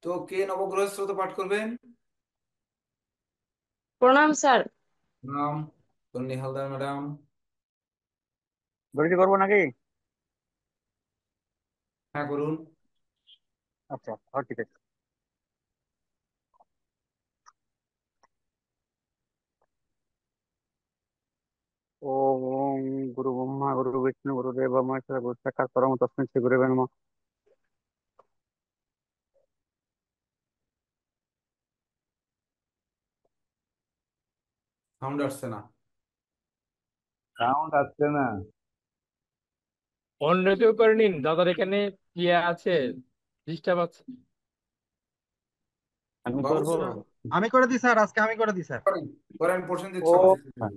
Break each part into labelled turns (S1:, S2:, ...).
S1: তো কে নবগ্রহ স্তোত্র পাঠ করবেন?
S2: প্রণাম স্যার।
S1: নাম তন্নি হালদার ম্যাডাম।
S3: ঘড়িটি করবো নাকি?
S1: হ্যাঁ, করুন।
S3: আচ্ছা, ঠিক আছে। ওম গুরু ব্রহ্মা গুরু বিষ্ণু গুরুদেব মহেশ্বর গুরু সাক্ষাৎ পরম তস্मै শ্রী গুরুবে নমঃ।
S1: সাউন্ড আসছে না।
S4: সাউন্ড আসছে না।
S5: অন্য কেউ করে নিন, দাদার এখানে ইয়ে আছে, ডিস্টার্ব আছে।
S3: আমি
S1: বাবু
S3: করবো।
S6: আমি করে দিই স্যার, আজকে আমি করে দিই স্যার।
S1: করেন, করেন, প্রসেনজিৎ শর্মা।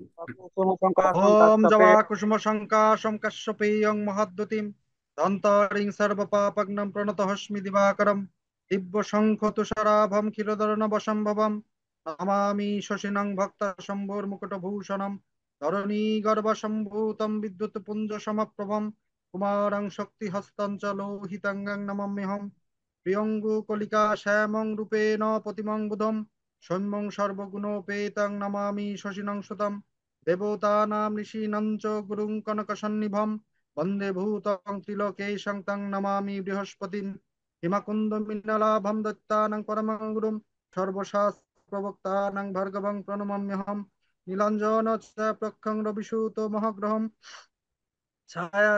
S3: ওম শঙ্কর
S6: ওম
S3: সংকাশে
S6: জবা কুসুম শঙ্কাশম কাশ্যপেয়ং মহাদ্যুতিম দন্তরিং সর্বপাপগ্নম প্রণতহস্মি দিবাকরম দিব্য শঙ্খ তুষারাভম ক্ষীরোদর্ণবসম্ভবম নমামি শশিনং ভক্ত শম্ভুর মুকুটভূষণম ধরণী গর্ভসম্ভূতম বিদ্যুৎ পুঞ্জ সমপ্রভম কুমারং শক্তিহস্তং চ লোহিতাঙ্গং নমাম্যহম প্রিয়ঙ্গু কলিকা শ্যামং রূপেণ প্রতিমং বুধম সৌম্যং সর্বগুণোপেতং নমামি শশিনং সুতম দেবতানাং ঋষীণং চ গুরুং কনকসন্নিভম বন্দে ভূতং ত্রিলোকেশং তং নমামি বৃহস্পতিম হিমাকুন্দ মিনলাভম দত্তানং পরমং গুরুম সর্বশাস্ত্র প্রবক্তানং ভার্গবং প্রণমাম্যহম নীলাঞ্জন চ প্রখং রবিসূত মহাগ্রহম ছায়া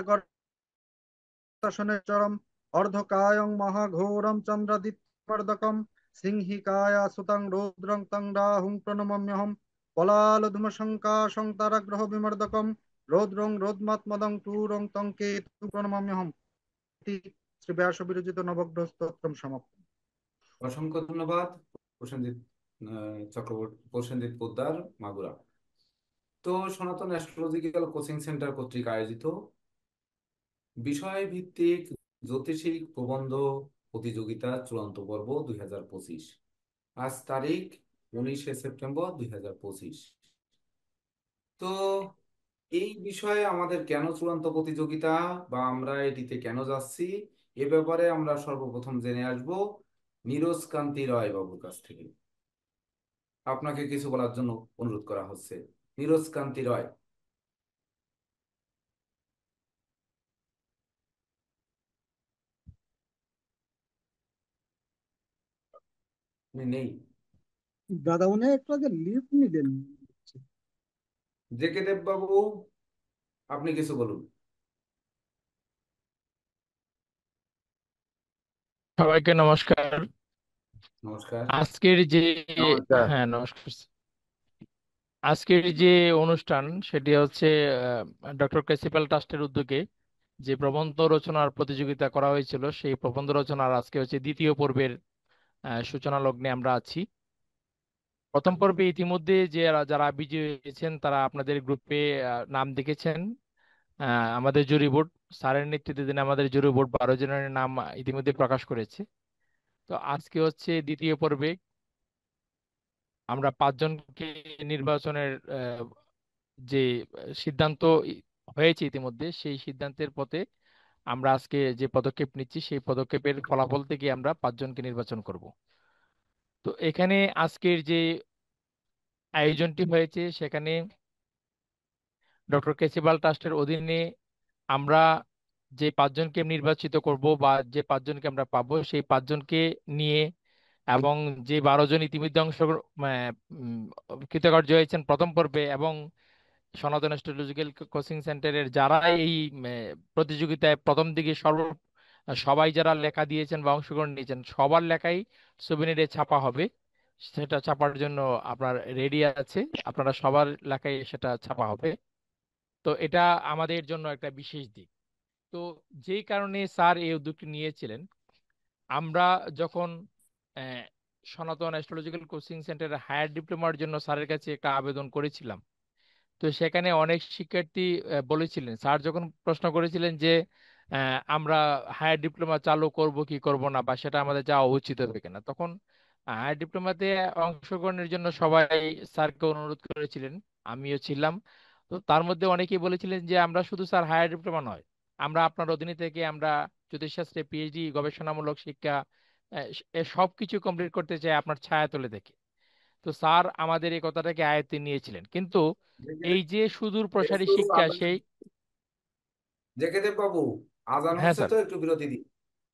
S6: চরম অর্ধকায়ং মহাঘোরম চন্দ্রদিত্যমর্দকম সিংহিকায়া সুতং রৌদ্রং তং রাহুং প্রণমাম্যহম পলালধূমশঙ্কাশং তারাগ্রহ বিমর্দকম রৌদ্রং রোদ্মাত্মদং ক্রূরং তং কেতুং প্রণমাম্যহম। ইতি শ্রী ব্যাস বিরচিত নবগ্রহ স্তোত্রম সমাপ্ত।
S1: অসংখ্য ধন্যবাদ প্রসেনজিৎ চক্রবর্তী, প্রসেনজিৎ পোদ্দার, মাগুরা। তো সনাতন অ্যাস্ট্রোলজিক্যাল কোচিং সেন্টার কর্তৃক আয়োজিত বিষয় ভিত্তিক জ্যোতিষিক প্রবন্ধ প্রতিযোগিতা চূড়ান্ত পর্ব 2025। আজ তারিখ 19শে সেপ্টেম্বর 2025। তো এই বিষয়ে আমাদের কেন চূড়ান্ত প্রতিযোগিতা বা আমরা এটিতে কেন যাচ্ছি, এ ব্যাপারে আমরা সর্বপ্রথম জেনে আসব নীরজ কান্তি রায় বাবুর কাছ থেকে। আপনাকে কিছু বলার জন্য অনুরোধ করা হচ্ছে। নীরজ কান্তি রায়, উনি নেই।
S7: দাদা উনি একটু আগে লিভ নিলেন।
S1: জে কে দেব বাবু, আপনি কিছু বলুন।
S5: সবাইকে নমস্কার।
S1: নমস্কার।
S5: আজকের যে
S4: নমস্কার।
S5: হ্যাঁ, নমস্কার। আজকের যে অনুষ্ঠান সেটি হচ্ছে ডক্টর ক্যাসিপাল ট্রাস্টের উদ্যোগে যে প্রবন্ধ রচনার প্রতিযোগিতা করা হয়েছিল, সেই প্রবন্ধ রচনার আজকে হচ্ছে দ্বিতীয় পর্বের সূচনা লগ্নে আমরা আছি। প্রথম পর্বে ইতিমধ্যে যে যারা বিজয়ী হয়েছেন তারা আপনাদের গ্রুপে নাম দেখেছেন। আমাদের জুরি বোর্ড স্যারের নেতৃত্বে আমাদের জুরি বোর্ড 12 জনের নাম ইতিমধ্যে প্রকাশ করেছে। তো আজকে হচ্ছে দ্বিতীয় পর্বে আমরা 5জনকে নির্বাচনের যে সিদ্ধান্ত হয়েছে ইতিমধ্যে, সেই সিদ্ধান্তের পথে আমরা আজকে যে পদক্ষেপ নিচ্ছি সেই পদক্ষেপের ফলাফল থেকে আমরা 5জনকে নির্বাচন করব। তো এখানে আজকের যে আয়োজনটি হয়েছে সেখানে ডক্টর কেসিবাল ট্রাস্টের অধীনে আমরা যে 5জনকে নির্বাচিত করব বা যে 5জনকে আমরা পাবো সেই 5জনকে নিয়ে, এবং যে 12জন ইতিমধ্যে কৃতকার্য হয়েছেন প্রথম পর্বে, এবং সনাতন অ্যাস্ট্রোলজিক্যাল কোচিং সেন্টারের যারা এই প্রতিযোগিতায় প্রথম দিকে সবাই যারা লেখা দিয়েছেন বা অংশগ্রহণ নিয়েছেন সবার লেখাই সবিনেটে ছাপা হবে। সেটা ছাপার জন্য আপনার রেডি আছে, আপনারা সবার লেখাই সেটা ছাপা হবে। তো এটা আমাদের জন্য একটা বিশেষ দিক। তো যেই কারণে স্যার এই উদ্যোগটি নিয়েছিলেন, আমরা যখন আহ, সনাতন অ্যাস্ট্রোলজিক্যাল কোচিং সেন্টারের হায়ার ডিপ্লোমার জন্য স্যারের কাছে একটা আবেদন করেছিলাম। তো সেখানে অনেক শিক্ষার্থী বলেছিলেন, স্যার যখন প্রশ্ন করেছিলেন যে আমরা হায়ার ডিপ্লোমা চালু করব কি করব না, বা সেটা আমাদের যাওয়া উচিত হবে কিনা, তখন হায়ার ডিপ্লোমাতে অংশগ্রহণের জন্য সবাই স্যারকে অনুরোধ করেছিলেন, আমিও ছিলাম। তো তার মধ্যে অনেকেই বলেছিলেন যে আমরা শুধু স্যার হায়ার ডিপ্লোমা নয়, আমরা আপনার অধীনে থেকে আমরা জ্যোতিষশাস্ত্রে পিএইচডি গবেষণামূলক শিক্ষা সবকিছু কমপ্লিট করতে চায় আপনার ছায়াতলে থেকে। তো স্যার আমাদের এই কথাটাকে আয়ত্তে নিয়েছিলেন, কিন্তু
S1: জেকে
S5: এই যে সুদূর প্রসারী
S1: একটু
S5: শিক্ষা
S1: আজান,
S5: সেই।
S1: জেকে দেব বাবু, আজান
S5: হ্যাঁ
S1: হচ্ছে
S5: স্যার।
S1: তো, একটু বিরতি দিন,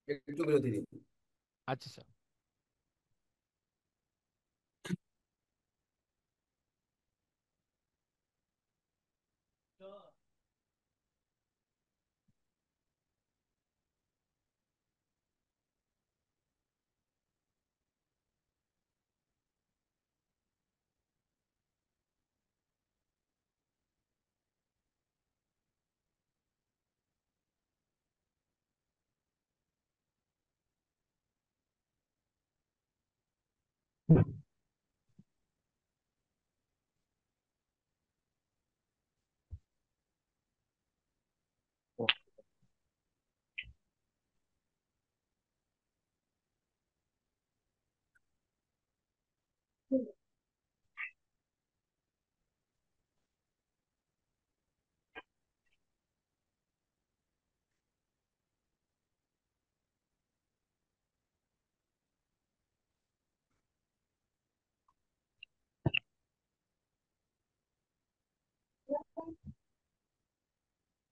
S1: একটু বিরতি দিন।
S5: আচ্ছা স্যার।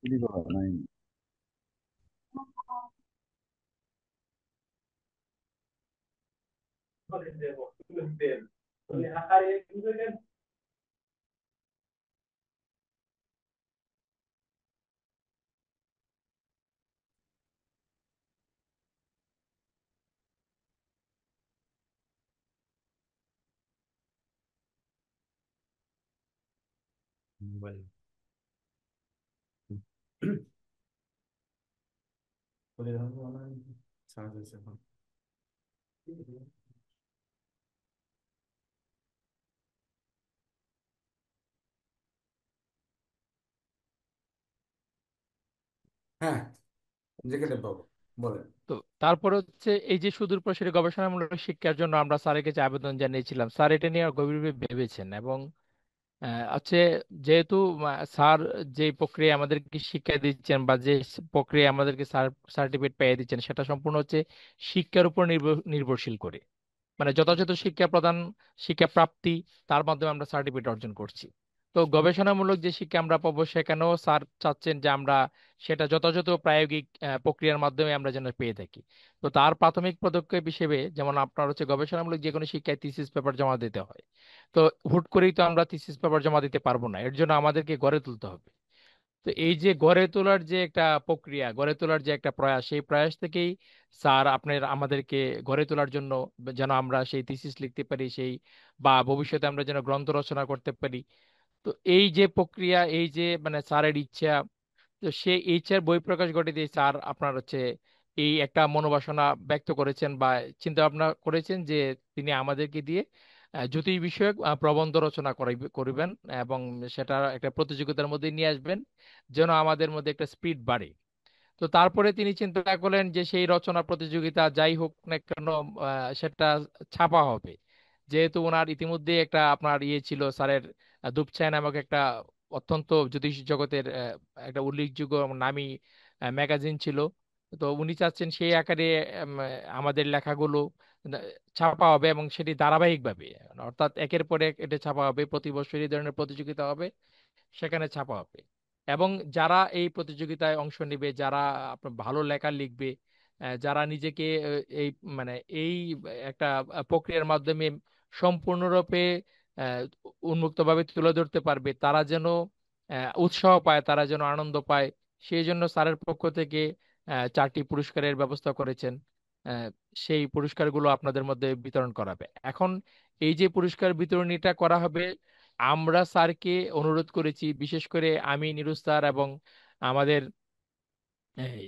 S4: চুরি করা নাই।
S1: মোবাইল বলে দাও তো, আমার চার্জ আছে এখন। হ্যাঁ, জেকে দেব বাবু, বলেন।
S5: তো তারপর হচ্ছে এই যে সুদূর প্রসারী গবেষণামূলক শিক্ষার জন্য আমরা স্যারের কাছে আবেদন জানিয়েছিলাম। স্যার এটা নিয়ে গভীরভাবে ভেবেছেন এবং হচ্ছে যেহেতু স্যার যে প্রক্রিয়া আমাদেরকে শিক্ষা দিচ্ছেন বা যে প্রক্রিয়া আমাদেরকে সার্টিফিকেট পেয়ে দিচ্ছেন, সেটা সম্পূর্ণ হচ্ছে শিক্ষার উপর নির্ভরশীল করে। মানে যথাযথ শিক্ষা প্রদান, শিক্ষা প্রাপ্তি, তার মাধ্যমে আমরা সার্টিফিকেট অর্জন করছি। তো গবেষণামূলক যে শিক্ষা আমরা পাবো, সেখানেও স্যার চাচ্ছেন যে আমরা সেটা যথাযথ প্রায়োগিক প্রক্রিয়ার মাধ্যমে আমরা যেন পেয়ে থাকি। তো তার প্রাথমিক পদক্ষেপ হিসেবে, যেমন আপনার হচ্ছে গবেষণামূলক যে কোনো শিক্ষায় থিসিস পেপার জমা দিতে হয়। তো হুট করেই তো আমরা থিসিস পেপার জমা দিতে পারবো না, এর জন্য আমাদেরকে গড়ে তুলতে হবে। তো এই যে গড়ে তোলার যে একটা প্রক্রিয়া, গড়ে তোলার যে একটা প্রয়াস, সেই প্রয়াস থেকেই স্যার আপনার আমাদেরকে গড়ে তোলার জন্য, যেন আমরা সেই থিসিস লিখতে পারি, সেই বা ভবিষ্যতে আমরা যেন গ্রন্থ রচনা করতে পারি। তো এই যে প্রক্রিয়া, এই যে মানে স্যারের ইচ্ছা, তো সে ইচ্ছার বহিঃপ্রকাশ ঘটে দিয়ে স্যার আপনার হচ্ছে এই একটা মনোবাসনা ব্যক্ত করেছেন বা চিন্তা ভাবনা করেছেন যে তিনি আমাদেরকে দিয়ে জ্যোতিষ বিষয়ক প্রবন্ধ রচনা করিবেন এবং সেটা একটা প্রতিযোগিতার মধ্যে নিয়ে আসবেন, যেন আমাদের মধ্যে একটা স্পিড বাড়ে। তো তারপরে তিনি চিন্তা করলেন যে সেই রচনা প্রতিযোগিতা যাই হোক না কেন, সেটা ছাপা হবে। যেহেতু ওনার ইতিমধ্যে একটা আপনার ইয়ে ছিল, স্যারের দুপছায়া নামক একটা অত্যন্ত জ্যোতিষ জগতের একটা উল্লেখযোগ্য এবং নামী ম্যাগাজিন ছিল। তো উনি চাচ্ছেন সেই আকারে আমাদের লেখাগুলো আহ, ছাপা হবে এবং সেটি ধারাবাহিকভাবে, অর্থাৎ একের পর এক এটা ছাপা হবে, প্রতি বছর এই ধরনের প্রতিযোগিতা হবে, সেখানে ছাপা হবে। এবং যারা এই প্রতিযোগিতায় অংশ নেবে, যারা আপনার ভালো লেখা লিখবে, যারা নিজেকে এই মানে এই একটা প্রক্রিয়ার মাধ্যমে সম্পূর্ণরূপে আহ, উন্মুক্তভাবে তুলে ধরতে পারবে, তারা যেন উৎসাহ পায়, তারা যেন আনন্দ পায়, সেই জন্য স্যারের পক্ষ থেকে 4টি পুরস্কারের ব্যবস্থা করেছেন। আহ, সেই পুরস্কারগুলো আপনাদের মধ্যে বিতরণ করাবে। এখন এই যে পুরস্কার বিতরণীটা করা হবে, আমরা স্যারকে অনুরোধ করেছি, বিশেষ করে আমি, নিরুজ স্যার এবং আমাদের এই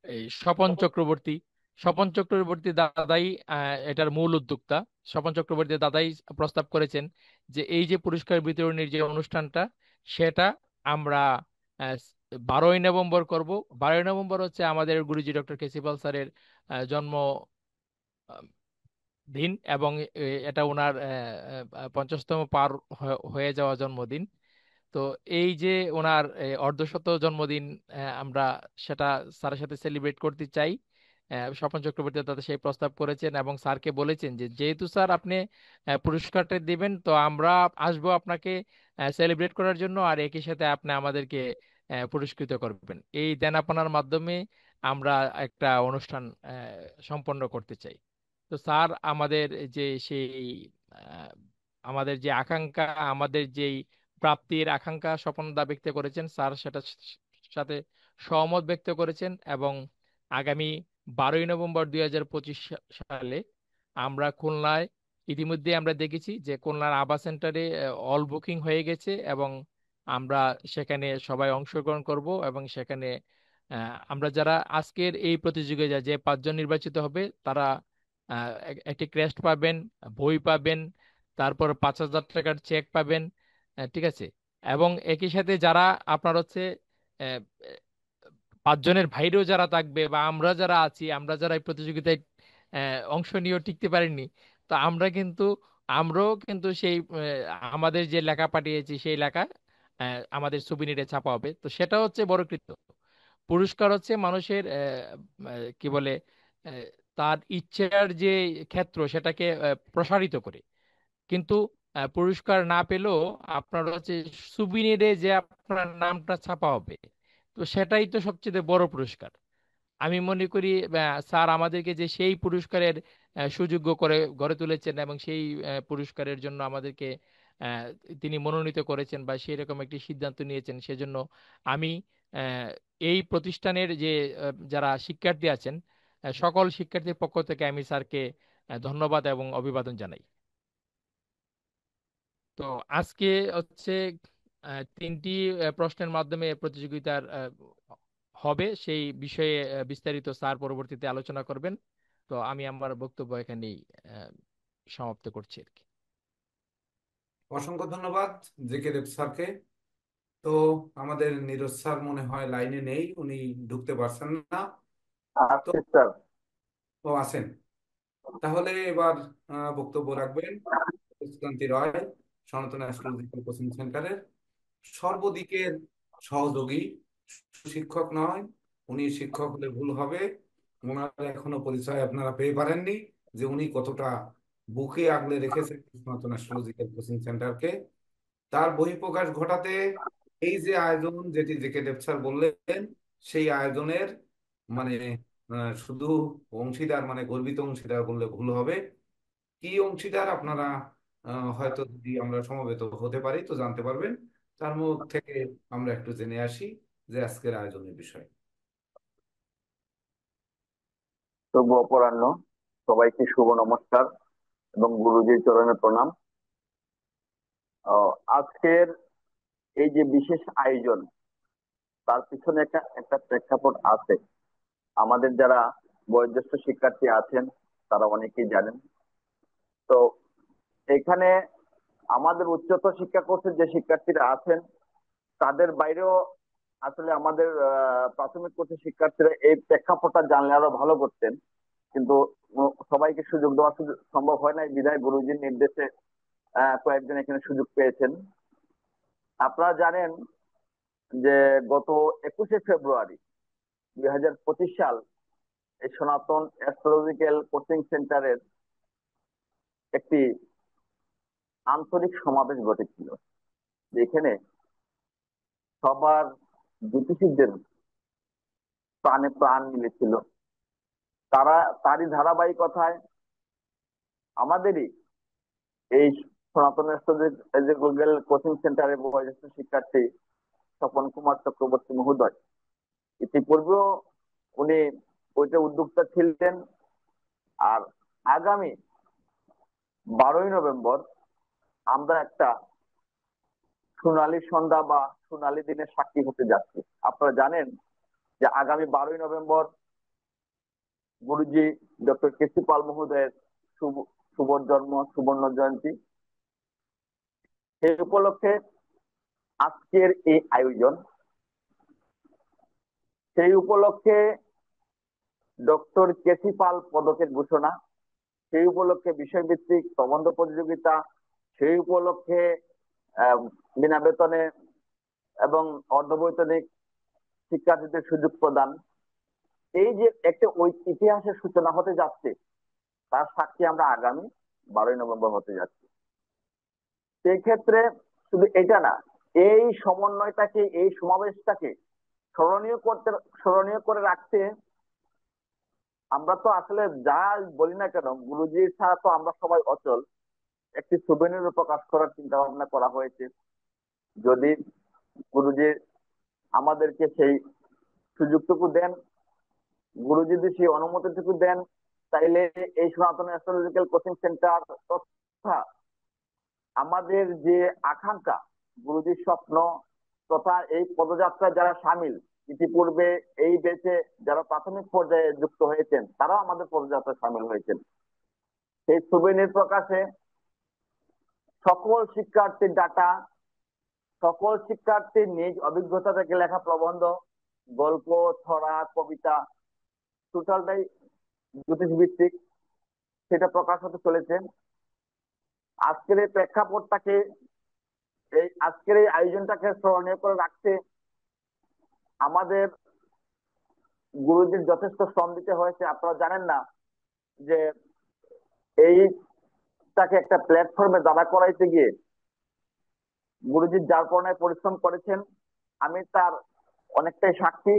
S5: এই স্বপন চক্রবর্তী দাদাই এটার মূল উদ্যোক্তা। স্বপন চক্রবর্তী দাদাই প্রস্তাব করেছেন যে এই যে পুরস্কার বিতরণীর যে অনুষ্ঠানটা, সেটা আমরা 12ই নভেম্বর করব। 12ই নভেম্বর হচ্ছে আমাদের গুরুজি ডক্টর কেসিপাল স্যারের জন্ম দিন এবং এটা ওনার 50তম পার হয়ে যাওয়া জন্মদিন। তো এই যে ওনার অর্ধশত জন্মদিন, আমরা সেটা স্যারের সাথে সেলিব্রেট করতে চাই। স্বপন চক্রবর্তী তাতে সেই প্রস্তাব করেছেন এবং স্যারকে বলেছেন যে যেহেতু স্যার আপনি পুরস্কারটা দিবেন, তো আমরা আসবো আপনাকে সেলিব্রেট করার জন্য, আর একই সাথে আপনি আমাদেরকে পুরস্কৃত করবেন। এই দেনাপানার মাধ্যমে আমরা একটা অনুষ্ঠান সম্পন্ন করতে চাই। তো স্যার আমাদের যে সেই আহ, আমাদের যে আকাঙ্ক্ষা, আমাদের যেই প্রাপ্তির আকাঙ্ক্ষা স্বপ্ন দা ব্যক্ত করেছেন, স্যার সেটা সাথে সহমত ব্যক্ত করেছেন। এবং আগামী 12ই নভেম্বর 2025 সালে আমরা খুলনায়, ইতিমধ্যে আমরা দেখেছি যে খুলনার আবা সেন্টারে অল বুকিং হয়ে গেছে, এবং আমরা সেখানে সবাই অংশগ্রহণ করব। এবং সেখানে আমরা যারা আজকের এই প্রতিযোগিতায় যে 5জন নির্বাচিত হবে, তারা একটি ক্রেস্ট পাবেন, বই পাবেন, তারপর 5,000 টাকার চেক পাবেন। ঠিক আছে। এবং একই সাথে যারা আপনার হচ্ছে আহ, 5জনের বাইরেও যারা থাকবে, বা আমরা যারা আছি, আমরা যারা এই প্রতিযোগিতায় অংশ নিয়েও টিকতে পারিনি, তো আমরাও কিন্তু সেই আমাদের যে লেখা পাঠিয়েছি সেই লেখা আমাদের সুবিনিরে ছাপা হবে। তো সেটা হচ্ছে বড় কৃত্য। পুরস্কার হচ্ছে মানুষের কি বলে, আহ, তার ইচ্ছার যে ক্ষেত্র সেটাকে প্রসারিত করে। কিন্তু পুরস্কার না পেলেও আপনার হচ্ছে সুবিনিরে যে আপনার নামটা ছাপা হবে, তো সেটাই তো সবচেয়ে বড় পুরস্কার। আমি মনে করি স্যার আমাদেরকে যে সেই পুরস্কারের সুযোগ্য করে গড়ে তুলেছেন, এবং সেই পুরস্কারের জন্য আমাদেরকে আহ, তিনি মনোনীত করেছেন বা সেই রকম একটি সিদ্ধান্ত নিয়েছেন। সেজন্য আমি আহ, এই প্রতিষ্ঠানের যে যারা শিক্ষার্থী আছেন, সকল শিক্ষার্থীর পক্ষ থেকে আমি স্যারকে ধন্যবাদ এবং অভিবাদন জানাই। তো আজকে হচ্ছে 3টি প্রশ্নের মাধ্যমে প্রতিযোগিতার হবে, সেই বিষয়ে বিস্তারিত স্যার পরবর্তীতে আলোচনা করবেন। তো আমি আমার বক্তব্য এখানেই আহ, সমাপ্ত করছি আর কি।
S1: অসংখ্য ধন্যবাদ জেকে দেব স্যারকে। তো আমাদের নীরজ স্যার মনে হয় লাইনে নেই, উনি ঢুকতে পারছেন না। তো
S3: আচ্ছা স্যার।
S1: ও আছেন, তাহলে এবার বক্তব্য রাখবেন সুকান্তি রয়, সনাতন অ্যাস্ট্রোলজিক্যাল কোচিং সেন্টারের সর্বদিকের সহযোগী। শিক্ষক নয়, উনি শিক্ষক হলে ভুল হবে। ওনার এখনো পরিচয় আপনারা পেয়ে পারেননি যে উনি কতটা বুকে আগলে রেখেছেন সনাতন অ্যাস্ট্রোলজিক্যাল কোচিং সেন্টারকে। তার বহিঃপ্রকাশ ঘটাতে এই যে আয়োজন, যেটি জেকে দেব স্যার বললেন, সেই আয়োজনের মানে শুধু অংশীদার, মানে গর্বিত অংশীদার বললে ভুল হবে। কি অংশীদার আপনারা হয়তো যদি আমরা সমবেত হতে পারি তো জানতে পারবেন। তার মধ্যে থেকে আমরা একটু জেনে আসি যে আজকের আয়োজনের বিষয়।
S3: শুভ অপরাহ্ন, সবাইকে শুভ নমস্কার এবং গুরুজির চরণে প্রণাম। আজকের এই যে বিশেষ আয়োজন, তার পিছনে একটা একটা প্রেক্ষাপট আছে। আমাদের যারা বয়োজ্যেষ্ঠ শিক্ষার্থী আছেন তারা অনেকেই জানেন। তো এখানে আমাদের উচ্চতর শিক্ষা কোর্সের যে শিক্ষার্থীরা আছেন তাদের বাইরেও আসলে আমাদের প্রাথমিক কোর্সের শিক্ষার্থীরা এই প্রেক্ষাপটটা জানলে আরো ভালো করতেন, কিন্তু সবাইকে সুযোগ দেওয়া সম্ভব হয় না। বিধায় গুরুজির নির্দেশে কয়েকজন এখানে সুযোগ পেয়েছেন। আপনারা জানেন যে গত 21শে ফেব্রুয়ারি 2025 সাল এই সনাতন অ্যাস্ট্রোলজিক্যাল কোচিং সেন্টারের একটি আন্তরিক সমাবেশ ঘটেছিল, যেখানে সবার জ্যোতিষীদের প্রাণে প্রাণ মিলেছিল। তারই ধারাবাহিকতায় আমাদেরই এই সনাতন অ্যাস্ট্রোলজিক্যাল কোচিং সেন্টারের বয়োজ্যেষ্ঠ শিক্ষার্থী স্বপন কুমার চক্রবর্তী মহোদয় ইতিপূর্বেও উনি ওইটা উদ্যোক্তা ছিলেন। আর আগামী 12ই নভেম্বর আমরা একটা সোনালী সন্ধ্যা বা সোনালী দিনের সাক্ষী হতে যাচ্ছি। আপনারা জানেন যে আগামী 12ই নভেম্বর গুরুজি ডক্টর কেসি পাল মহোদয়ের শুভ শুভ জন্ম সুবর্ণ জয়ন্তী। সেই উপলক্ষে আজকের এই আয়োজন। সেই উপলক্ষে ডক্টর কেসি পাল পদকের ঘোষণা, সেই উপলক্ষে বিষয়ভিত্তিক প্রবন্ধ প্রতিযোগিতা, সেই উপলক্ষে বিনা বেতনে এবং অর্ধবৈতনিক শিক্ষার্থীদের সুযোগ প্রদান, এই যে একটা ওই ইতিহাসের সূচনা হতে যাচ্ছে, তার সাক্ষী আমরা আগামী 12ই নভেম্বর হতে যাচ্ছি। সেই ক্ষেত্রে শুধু এটা না, এই সমন্বয়টাকে, এই সমাবেশটাকে স্মরণীয় করতে, স্মরণীয় করে রাখতে আমরা তো আসলে যা বলি না কেন, গুরুজি ছাড়া তো আমরা সবাই অচল। একটি সুভেনির প্রকাশ করার চিন্তা ভাবনা করা হয়েছে। যদি গুরুজি আমাদেরকে সেই সুযোগটুকু দেন, গুরুজি যদি সেই অনুমতিটুকু দেন, তাইলে এই সনাতন অ্যাস্ট্রোলজিক্যাল কোচিং সেন্টার তথা আমাদের যে আকাঙ্ক্ষা, গুরুজির স্বপ্ন তথা এই পদযাত্রায় যারা সামিল, ইতিপূর্বে এই দেশে যারা প্রাথমিক পর্যায়ে যুক্ত হয়েছেন, তারাও আমাদের পদযাত্রায় সামিল হয়েছেন। সেই সুভেনির প্রকাশে সকল শিক্ষার্থীর ডাটা, সকল শিক্ষার্থীর নিজ অভিজ্ঞতা থেকে লেখা প্রবন্ধ, গল্প, ছড়া, কবিতা, টোটালটাই জ্যোতিষ ভিত্তিক, সেটা প্রকাশ হতে চলেছে। আজকের এই প্রেক্ষাপটটাকে, এই আজকের এই আয়োজনটাকে স্মরণীয় করে রাখতে আমাদের গুরুজির যথেষ্ট শ্রম দিতে হয়েছে। আপনারা জানেন না যে এইটাকে একটা প্ল্যাটফর্মে দাঁড়া করাইতে গিয়ে গুরুজির যার পরনায় পরিশ্রম করেছেন, আমি তার অনেকটাই সাক্ষী,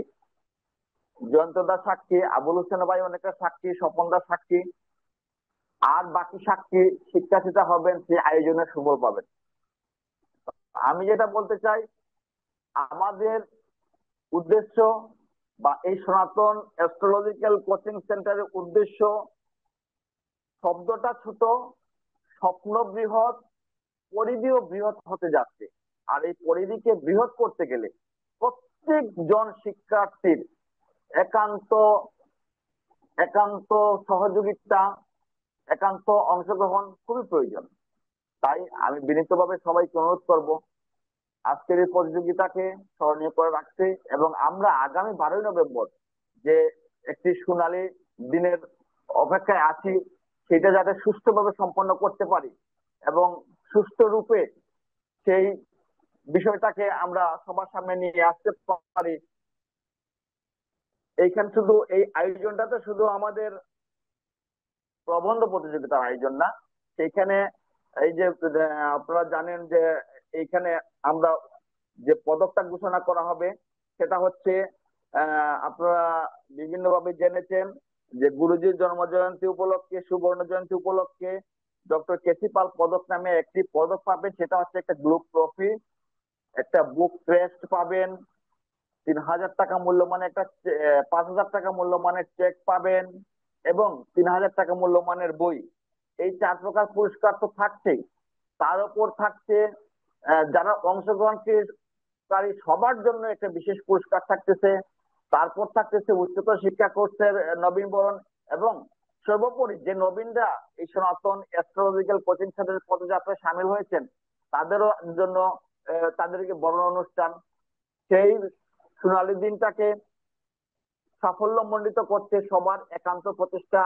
S3: জয়ন্তদা সাক্ষী, আবুল হোসেন ভাই অনেকটা সাক্ষী, স্বপনদা সাক্ষী, আর বাকি সাক্ষী শিক্ষার্থীরা হবেন, সেই আয়োজনের সুফল পাবেন। আমি যেটা বলতে চাই, আমাদের উদ্দেশ্য বা এই সনাতন অ্যাস্ট্রোলজিক্যাল কোচিং সেন্টারের উদ্দেশ্য, শব্দটা ছোট, স্বপ্ন বৃহৎ, পরিধিও বৃহৎ হতে যাচ্ছে। আর এই পরিধিকে বৃহৎ করতে গেলে প্রত্যেকজন শিক্ষার্থীর একান্ত একান্ত সহযোগিতা, একান্ত অংশগ্রহণ খুবই প্রয়োজন। তাই আমি বিনীতভাবে সবাইকে অনুরোধ করব আজকের এই প্রতিযোগিতাকে স্মরণীয় করে রাখতে, এবং আমরা আগামী 12ই নভেম্বর যে একটি সোনালী দিনের অপেক্ষায় আছি, সেটা যাতে সুষ্ঠুভাবে সম্পন্ন করতে পারি এবং সুষ্ঠু রূপে সেই বিষয়টাকে আমরা সবার সামনে নিয়ে আসতে পারি। এইখানে শুধু এই আয়োজনটাতে শুধু আমাদের প্রবন্ধ প্রতিযোগিতার আয়োজন না, সেইখানে এই যে আপনারা জানেন যে এইখানে আমরা যে পদকটা ঘোষণা করা হবে, সেটা হচ্ছে আপনারা বিভিন্নভাবে জেনেছেন যে গুরুজির জন্মজয়ন্তী উপলক্ষে, সুবর্ণ জয়ন্তী উপলক্ষে ডক্টর কেসি পাল পদক নামে একটি পদক পাবেন। সেটা হচ্ছে একটা গ্রুপ ট্রফি, একটা বুক ক্রেস্ট পাবেন, 3,000 টাকা মূল্যমানের একটা 5,000 টাকা মূল্যমানের চেক পাবেন, এবং 3,000 টাকা মূল্যমানের বই। এই 4 প্রকার পুরস্কার তো থাকছেই, তার উপর থাকছে যারা অংশগ্রহণকারী সবার জন্য একটা বিশেষ পুরস্কার থাকতেছে। তারপর থাকতেছে উচ্চতর শিক্ষা কোর্সের নবীনবরণ, এবং সর্বোপরি যে নবীনরা এই সনাতন অ্যাস্ট্রোলজিক্যাল কোচিং সেন্টারের পদযাত্রায় সামিল হয়েছেন, তাদেরও জন্য তাদেরকে বরণ অনুষ্ঠান। সেই সোনালী দিনটাকে সাফল্যমণ্ডিত করতে সবার একান্ত প্রচেষ্টা,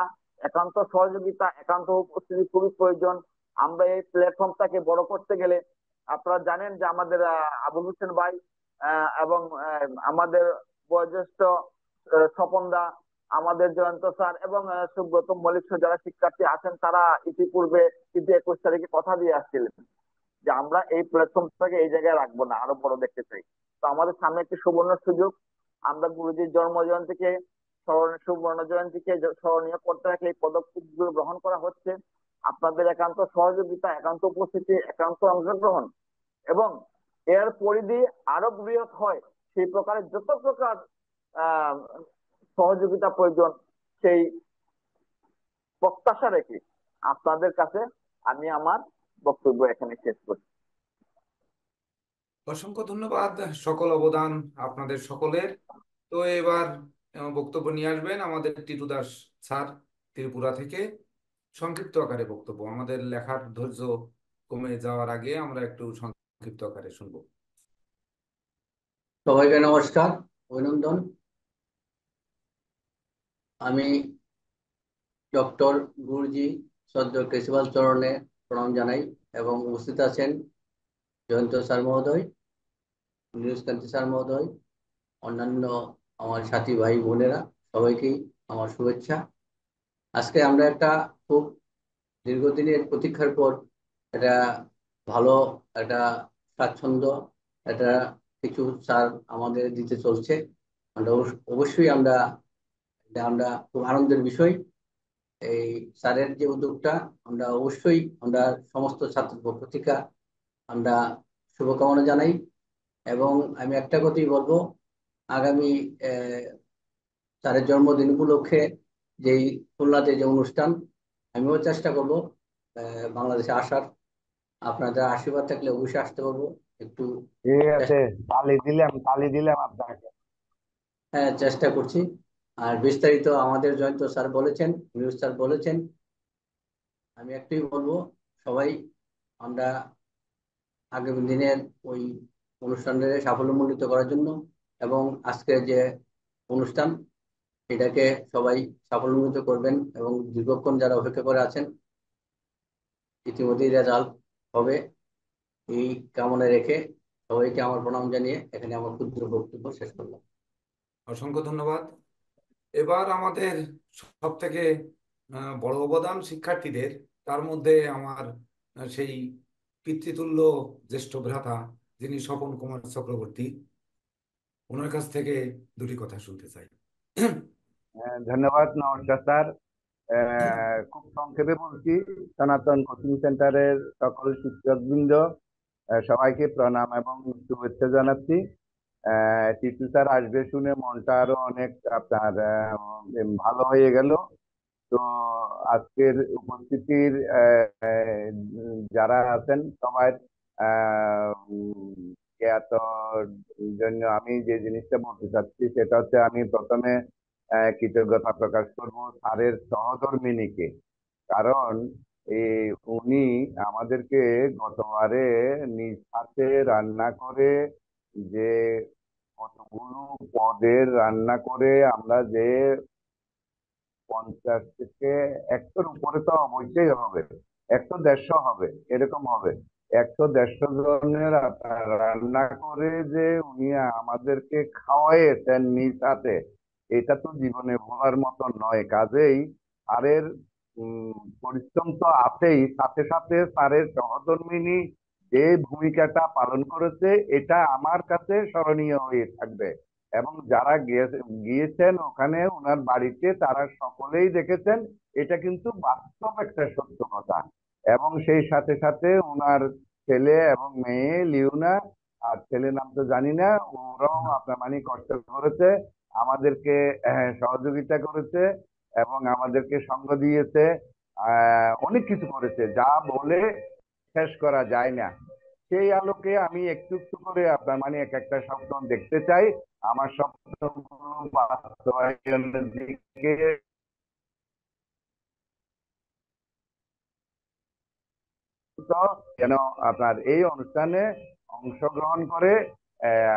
S3: একান্ত সহযোগিতা, একান্ত উপস্থিতি খুবই প্রয়োজন। আমরা এই প্ল্যাটফর্মটাকে বড় করতে গেলে, আপনারা জানেন যে আমাদের আবুল হোসেন ভাই এবং আমাদের বয়োজ্যেষ্ঠ স্বপনদা, আমাদের জয়ন্ত স্যার এবং সুব্রত মল্লিক যারা শিক্ষার্থী আছেন, তারা ইতিপূর্বে কিন্তু 21 তারিখে কথা দিয়ে আসছিলেন যে আমরা এই প্ল্যাটফর্মটাকে এই জায়গায় রাখবো না, আরো বড় দেখতে চাই। তো আমাদের সামনে একটি সুবর্ণ সুযোগ, আমরা গুরুজির জন্ম জয়ন্তীকে, সুবর্ণ জয়ন্তীকে স্মরণীয় করতে রাখে এই পদক্ষেপগুলো গ্রহণ করা হচ্ছে। আপনাদের একান্ত সহযোগিতা, একান্ত উপস্থিতি, একান্ত অংশগ্রহণ এবং এর পরিধি আরো বৃহৎ হয়, সেই প্রকারের যত প্রকার আহ সহযোগিতা প্রয়োজন, সেই প্রত্যাশা রেখে আপনাদের কাছে আমি আমার বক্তব্য এখানে শেষ করছি।
S1: অসংখ্য ধন্যবাদ, সকল অবদান আপনাদের সকলের। তো এবার বক্তব্য নিয়ে আসবেন আমাদের টিটু দাস স্যার, ত্রিপুরা থেকে। সংক্ষিপ্ত আকারে বক্তব্য, আমাদের লেখার ধৈর্য কমে যাওয়ার আগে আমরা একটু সংক্ষিপ্ত আকারে শুনবো।
S2: সবাইকে নমস্কার, অভিনন্দন। আমি ডক্টর গুরুজি শ্রদ্ধ কেশবাল চরণে প্রণাম জানাই, এবং উপস্থিত আছেন জয়ন্ত স্যার মহোদয়, নীরজকান্তি স্যার মহোদয়, অন্যান্য আমার সাথী ভাই বোনেরা, সবাইকেই আমার শুভেচ্ছা। আজকে আমরা একটা খুব দীর্ঘদিনের প্রতীক্ষার পর একটা ভালো একটা স্বাচ্ছন্দ্য একটা কিছু স্যার আমাদের দিতে চলছে। আমরা অবশ্যই আমরা এটা আমরা খুব আনন্দের বিষয়। এই স্যারের যে উদ্যোগটা আমরা অবশ্যই আমরা সমস্ত ছাত্র পক্ষ থেকে আমরা শুভকামনা জানাই। এবং আমি একটা কথাই বলবো, আগামী স্যারের জন্মদিন উপলক্ষে যেই খুলনাতে যে অনুষ্ঠান, আমিও চেষ্টা করব বাংলাদেশে আসার। আপনাদের আশীর্বাদ থাকলে অবশ্যই আসতে পারবো। একটু
S8: ঠিক আছে,
S2: চেষ্টা,
S8: তালি দিলাম আপনাকে।
S2: হ্যাঁ চেষ্টা করছি। আর বিস্তারিত আমাদের জয়ন্ত স্যার বলেছেন, নিউজ স্যার বলেছেন। আমি একটাই বলবো, সবাই আমরা আগামী দিনের ওই অনুষ্ঠানটাকে সাফল্যমণ্ডিত করার জন্য এবং আজকের যে অনুষ্ঠান এটাকে সবাই সাফল্যমণ্ডিত করবেন এবং দীর্ঘক্ষণ যারা অপেক্ষা করে আছেন ইতিমধ্যেই রেজাল্ট হবে, এই কামনা রেখে সবাইকে আমার প্রণাম জানিয়ে এখানে আমার ক্ষুদ্র বক্তব্য শেষ করলাম।
S1: অসংখ্য ধন্যবাদ। এবার আমাদের সব থেকে বড় অবদান শিক্ষার্থীদের, তার মধ্যে আমার সেই পিতৃতুল্য জ্যেষ্ঠ ভ্রাতা যিনি স্বপন কুমার চক্রবর্তী, ওনার কাছ থেকে দুটি কথা শুনতে চাই।
S8: ধন্যবাদ, নমস্কার স্যার। খুব সংক্ষেপে বলছি, সনাতন কোচিং সেন্টারের সকল শিক্ষকবৃন্দ সবাইকে প্রণাম এবং শুভেচ্ছা জানাচ্ছি। টিটু স্যার আসবে শুনে মনটা আরো অনেক আপনার ভালো হয়ে গেল। তো আজকের উপস্থিতির যারা আছেন সবাই জ্ঞাত জন্য আমি যে জিনিসটা বলতে চাচ্ছি সেটা হচ্ছে, আমি প্রথমে কৃতজ্ঞতা প্রকাশ করব স্যারের সহধর্মিণীকে। কারণ এই উনি আমাদেরকে গতবারে নিজ হাতে রান্না করে যে কতগুলো পদের রান্না করে আমরা যে 50 থেকে 100-র উপরে তো অবশ্যই হবে, 100-150 হবে, এরকম হবে। 100-150 জনের রান্না করে যে উনি আমাদেরকে খাওয়াইয়েছেন নিজ হাতে, এটা তো জীবনে ভোলার মতো নয়। কাজেই স্যারের পরিশ্রম তো আছেই, সাথে সাথে স্যারের সহধর্মিণী যে ভূমিকাটা পালন করেছে এটা আমার কাছে স্মরণীয় হয়ে থাকবে। এবং যারা গিয়েছেন ওখানে ওনার বাড়িতে তারা সকলেই দেখেছেন, এটা কিন্তু বাস্তব একটা সত্য কথা। এবং সেই সাথে সাথে ওনার ছেলে এবং মেয়ে লিওনা, আর ছেলে নাম তো জানি না, ওরাও আপনার মানে কষ্ট করেছে, আমাদেরকে সহযোগিতা করেছে এবং আমাদেরকে সঙ্গ দিয়েছে, অনেক কিছু করেছে যা বলে শেষ করা যায় না। সেই আলোকে আমি একটু একটু করে আপনার মানে এক একটা স্বপ্ন দেখতে চাই, আমার স্বপ্নগুলো বাস্তবায়নের দিকে যেন আপনার এই অনুষ্ঠানে অংশগ্রহণ করে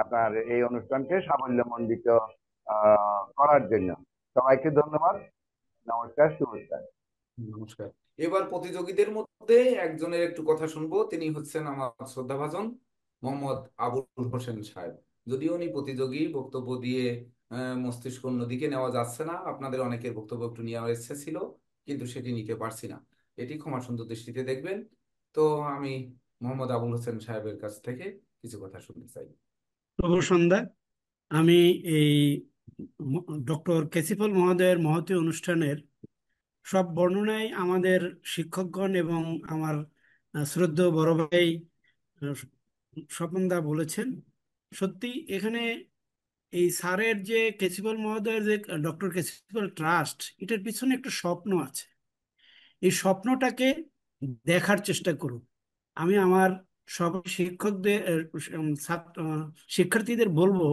S8: আপনার এই অনুষ্ঠানকে সাফল্যমণ্ডিত করার জন্য সবাইকে ধন্যবাদ। নমস্কার, শুভেচ্ছা।
S1: নমস্কার। এবার প্রতিযোগীদের মধ্যে একজনের একটু কথা শুনবো, তিনি হচ্ছেন আমার শ্রদ্ধাভাজন মোহাম্মদ আবুল হোসেন সাহেব। যদিও উনি প্রতিযোগী, বক্তব্য দিয়ে মস্তিষ্ক অন্যদিকে নেওয়া যাচ্ছে না, আপনাদের অনেকের বক্তব্য একটু নেওয়ার ইচ্ছে ছিল কিন্তু সেটি নিতে পারছি না, এটি ক্ষমা সুন্দর দৃষ্টিতে দেখবেন। তো আমি মোহাম্মদ আবুল হোসেন সাহেবের কাছ থেকে কিছু কথা শুনতে চাই।
S9: শুভ সন্ধ্যা। আমি এই ডক্টর কেসিফল মহোদয়ের মহতী অনুষ্ঠানের সব বর্ণনায় আমাদের শিক্ষকগণ এবং আমার শ্রদ্ধেয় বড় ভাই স্বপনদা বলেছেন। সত্যি এখানে এই স্যারের যে কেসিফল মহোদয়ের যে ডক্টর কেসিফল ট্রাস্ট, এটার পিছনে একটা স্বপ্ন আছে। এই স্বপ্নটাকে দেখার চেষ্টা করুন। আমি আমার সব শিক্ষকদের শিক্ষার্থীদের বলবো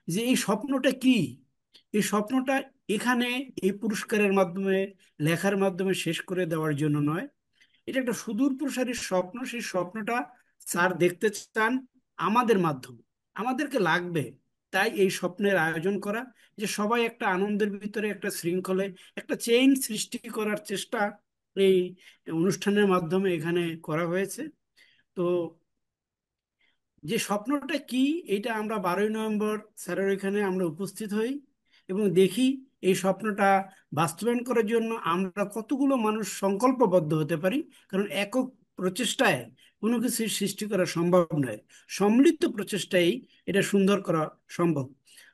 S9: যে এই স্বপ্নটা কি। এই স্বপ্নটা এখানে এই পুরস্কারের মাধ্যমে লেখার মাধ্যমে শেষ করে দেওয়ার জন্য নয়, এটা একটা সুদূর প্রসারী স্বপ্ন। সেই স্বপ্নটা স্যার দেখতে চান আমাদের মাধ্যমে, আমাদেরকে লাগবে। তাই এই স্বপ্নের আয়োজন করা, যে সবাই একটা আনন্দের ভিতরে একটা শৃঙ্খলে একটা চেইন সৃষ্টি করার চেষ্টা এই অনুষ্ঠানের মাধ্যমে এখানে করা হয়েছে। তো যে স্বপ্নটা কি, এটা আমরা 12ই নভেম্বর স্যারের ওইখানে আমরা উপস্থিত হই এবং দেখি এই স্বপ্নটা বাস্তবায়ন করার জন্য আমরা কতগুলো মানুষ সংকল্পবদ্ধ হতে পারি, কারণ একক প্রচেষ্টায় কোনো কিছু সৃষ্টি করা সম্ভব নয়, সম্মিলিত প্রচেষ্টায় এটা সুন্দর করা সম্ভব।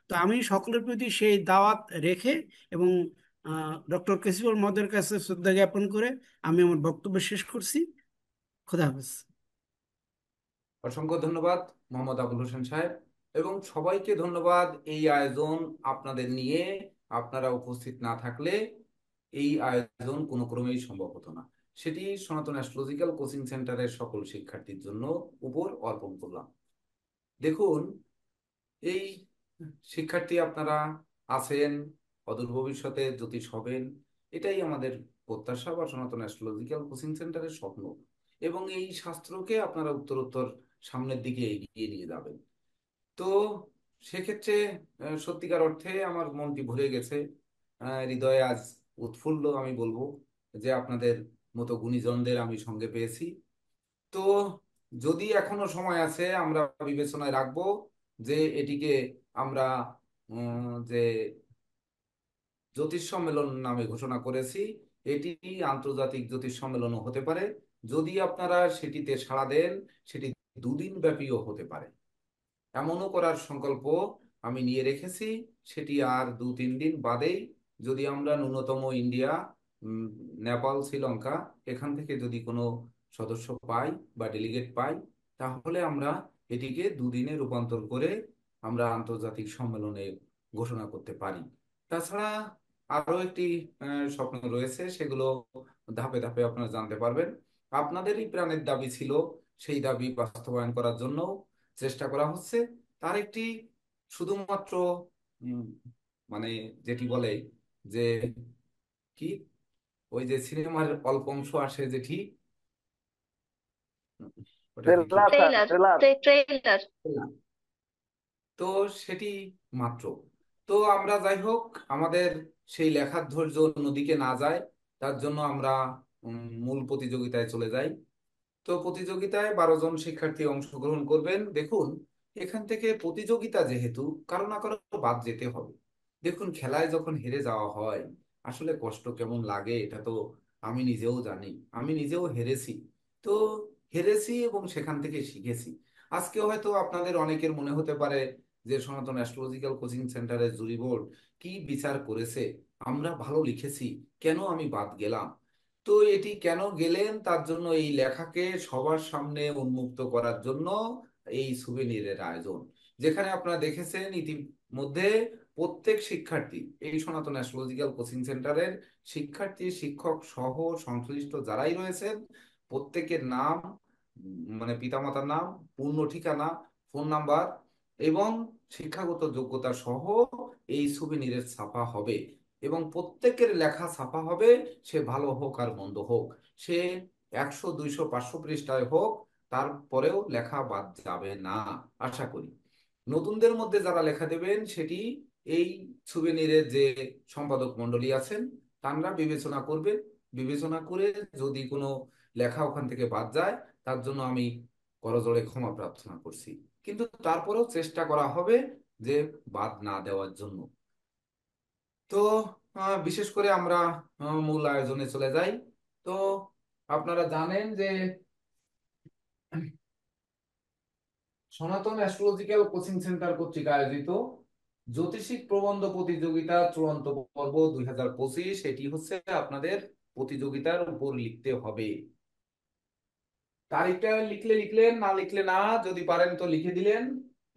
S9: তো আমি সকলের প্রতি সেই দাওয়াত রেখে এবং ডক্টর কেসিবুল মহোদয়ের কাছে শ্রদ্ধা জ্ঞাপন করে আমি আমার বক্তব্য শেষ করছি। খোদা হাফেজ।
S1: অসংখ্য ধন্যবাদ মোহাম্মদ আবুল হোসেন সাহেব, এবং সবাইকে ধন্যবাদ। এই আয়োজন আপনাদের নিয়ে আপনারা উপস্থিত না থাকলে এই আয়োজন কোনো ক্রমেই সম্ভব হতো না। সেটি সনাতন অ্যাস্ট্রোলজিক্যাল কোচিং সেন্টারের সকল শিক্ষার্থীর জন্য উপর অর্পণ করলাম। দেখুন, এই শিক্ষার্থী আপনারা আছেন, অদূর ভবিষ্যতে জ্যোতিষ হবেন, এটাই আমাদের প্রত্যাশা বা সনাতন অ্যাস্ট্রোলজিক্যাল কোচিং সেন্টারের স্বপ্ন। এবং এই শাস্ত্রকে আপনারা উত্তরোত্তর সামনের দিকে এগিয়ে নিয়ে যাবেন। তো সেক্ষেত্রে সত্যিকার অর্থে আমার মনটি ভরে গেছে, হৃদয়ে আজ উৎফুল্ল। আমি বলবো যে আপনাদের মতো গুণীজনদের আমি সঙ্গে পেয়েছি। তো যদি এখনো সময় আছে, আমরা বিবেচনায় রাখবো যে এটিকে আমরা যে জ্যোতিষ সম্মেলন নামে ঘোষণা করেছি, এটি আন্তর্জাতিক জ্যোতিষ সম্মেলনও হতে পারে। যদি আপনারা সেটিতে সাড়া দেন, সেটি দুদিন ব্যাপীও হতে পারে। এমনও করার সংকল্প আমি নিয়ে রেখেছি। সেটি আর 2-3 দিন বাদেই, যদি আমরা ন্যূনতম ইন্ডিয়া, উম, নেপাল, শ্রীলঙ্কা এখান থেকে যদি কোনো সদস্য পাই বা ডেলিগেট পাই, তাহলে আমরা এটিকে 2 দিনে রূপান্তর করে আমরা আন্তর্জাতিক সম্মেলনে ঘোষণা করতে পারি। তাছাড়া আরো একটি স্বপ্ন রয়েছে, সেগুলো ধাপে ধাপে আপনারা জানতে পারবেন। আপনাদেরই প্রাণের দাবি ছিল, সেই দাবি বাস্তবায়ন করার জন্য চেষ্টা করা হচ্ছে। তার একটি শুধুমাত্র উম, মানে যেটি বলে যে কি, ওই যে সিনেমার অল্প অংশ আসে যেটি, ওটাকে কি,
S3: ট্রেলার স্যার, ট্রেলার।
S10: ট্রেইলার।
S1: তো সেটি মাত্র। তো আমরা যাই হোক, আমাদের সেই লেখার ধৈর্য অন্যদিকে না যায়, তার জন্য আমরা মূল প্রতিযোগিতায় চলে যাই। তো প্রতিযোগিতায় 12 জন শিক্ষার্থী অংশগ্রহণ করবেন। দেখুন, এখান থেকে প্রতিযোগিতা যেহেতু, কারো না কারো বাদ যেতে হবে। দেখুন, খেলায় যখন হেরে যাওয়া হয় আসলে কষ্ট কেমন লাগে এটা তো আমি নিজেও জানি। আমি নিজেও হেরেছি। তো হেরেছি এবং সেখান থেকে শিখেছি। আজকে হয়তো আপনাদের অনেকের মনে হতে পারে যে সনাতন অ্যাস্ট্রোলজিক্যাল কোচিং সেন্টারের জুরি বোর্ড কি বিচার করেছে, আমরা ভালো লিখেছি, কেন আমি বাদ গেলাম। তো এটি কেন গেলেন, তার জন্য এই লেখাকে সবার সামনে উন্মুক্ত করার জন্য এই সুভেনিরের আয়োজন, যেখানে আপনারা দেখেছেন ইতিমধ্যে প্রত্যেক শিক্ষার্থী, এই সনাতন অ্যাস্ট্রোলজিক্যাল কোচিং সেন্টারের শিক্ষার্থী, শিক্ষক সহ সংশ্লিষ্ট যারাই রয়েছেন, প্রত্যেকের নাম, মানে পিতামাতার নাম, পূর্ণ ঠিকানা, ফোন নাম্বার এবং শিক্ষাগত যোগ্যতা সহ এই সুভেনিরের ছাপা হবে। এবং প্রত্যেকের লেখা ছাপা হবে, সে ভালো হোক আর মন্দ হোক, সে 100, 200, 500 পৃষ্ঠায় হোক, তারপরেও লেখা বাদ যাবে না আশা করি। নতুনদের মধ্যে যারা লেখা দেবেন, সেটি এই সুভেনিরের যে সম্পাদক মণ্ডলী আছেন তারা বিবেচনা করবে। বিবেচনা করে যদি কোনো লেখা ওখান থেকে বাদ যায়, তার জন্য আমি করজোড়ে ক্ষমা প্রার্থনা করছি। কিন্তু তারপরেও চেষ্টা করা হবে যে বাদ না দেওয়ার জন্য। তো বিশেষ করে আমরা মূল আয়োজনে চলে যাই। তো আপনারা জানেন যে সনাতন অ্যাস্ট্রোলজিক্যাল কোচিং সেন্টার কর্তৃক আয়োজিত জ্যোতিষিক প্রবন্ধ প্রতিযোগিতা চূড়ান্ত পর্ব 2025, এটি হচ্ছে আপনাদের প্রতিযোগিতার উপর লিখতে হবে। তারিখটা লিখলে লিখলেন, না লিখলে না, যদি পারেন তো লিখে দিলেন।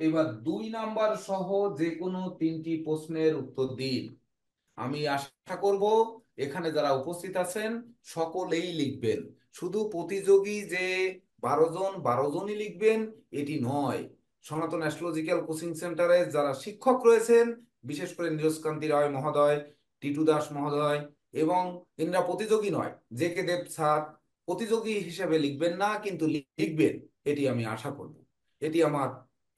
S1: এবার 2 নাম্বার সহ যে কোনো 3টি প্রশ্নের উত্তর দিন। আমি আশা করব এখানে যারা উপস্থিত আছেন সকলেই লিখবেন। শুধু প্রতিযোগী যে 12 জন, 12 জনই লিখবেন এটি নয়। সনাতন অ্যাস্ট্রোলজিক্যাল কোচিং সেন্টারে যারা শিক্ষক রয়েছেন, বিশেষ করে নীরজকান্তি রায় মহোদয়, টিটু দাস মহোদয়, এবং ইনরা প্রতিযোগী নয়, জে কে দেব স্যার, প্রতিযোগী হিসেবে লিখবেন না, কিন্তু লিখবেন, এটি আমি আশা করব। এটি আমার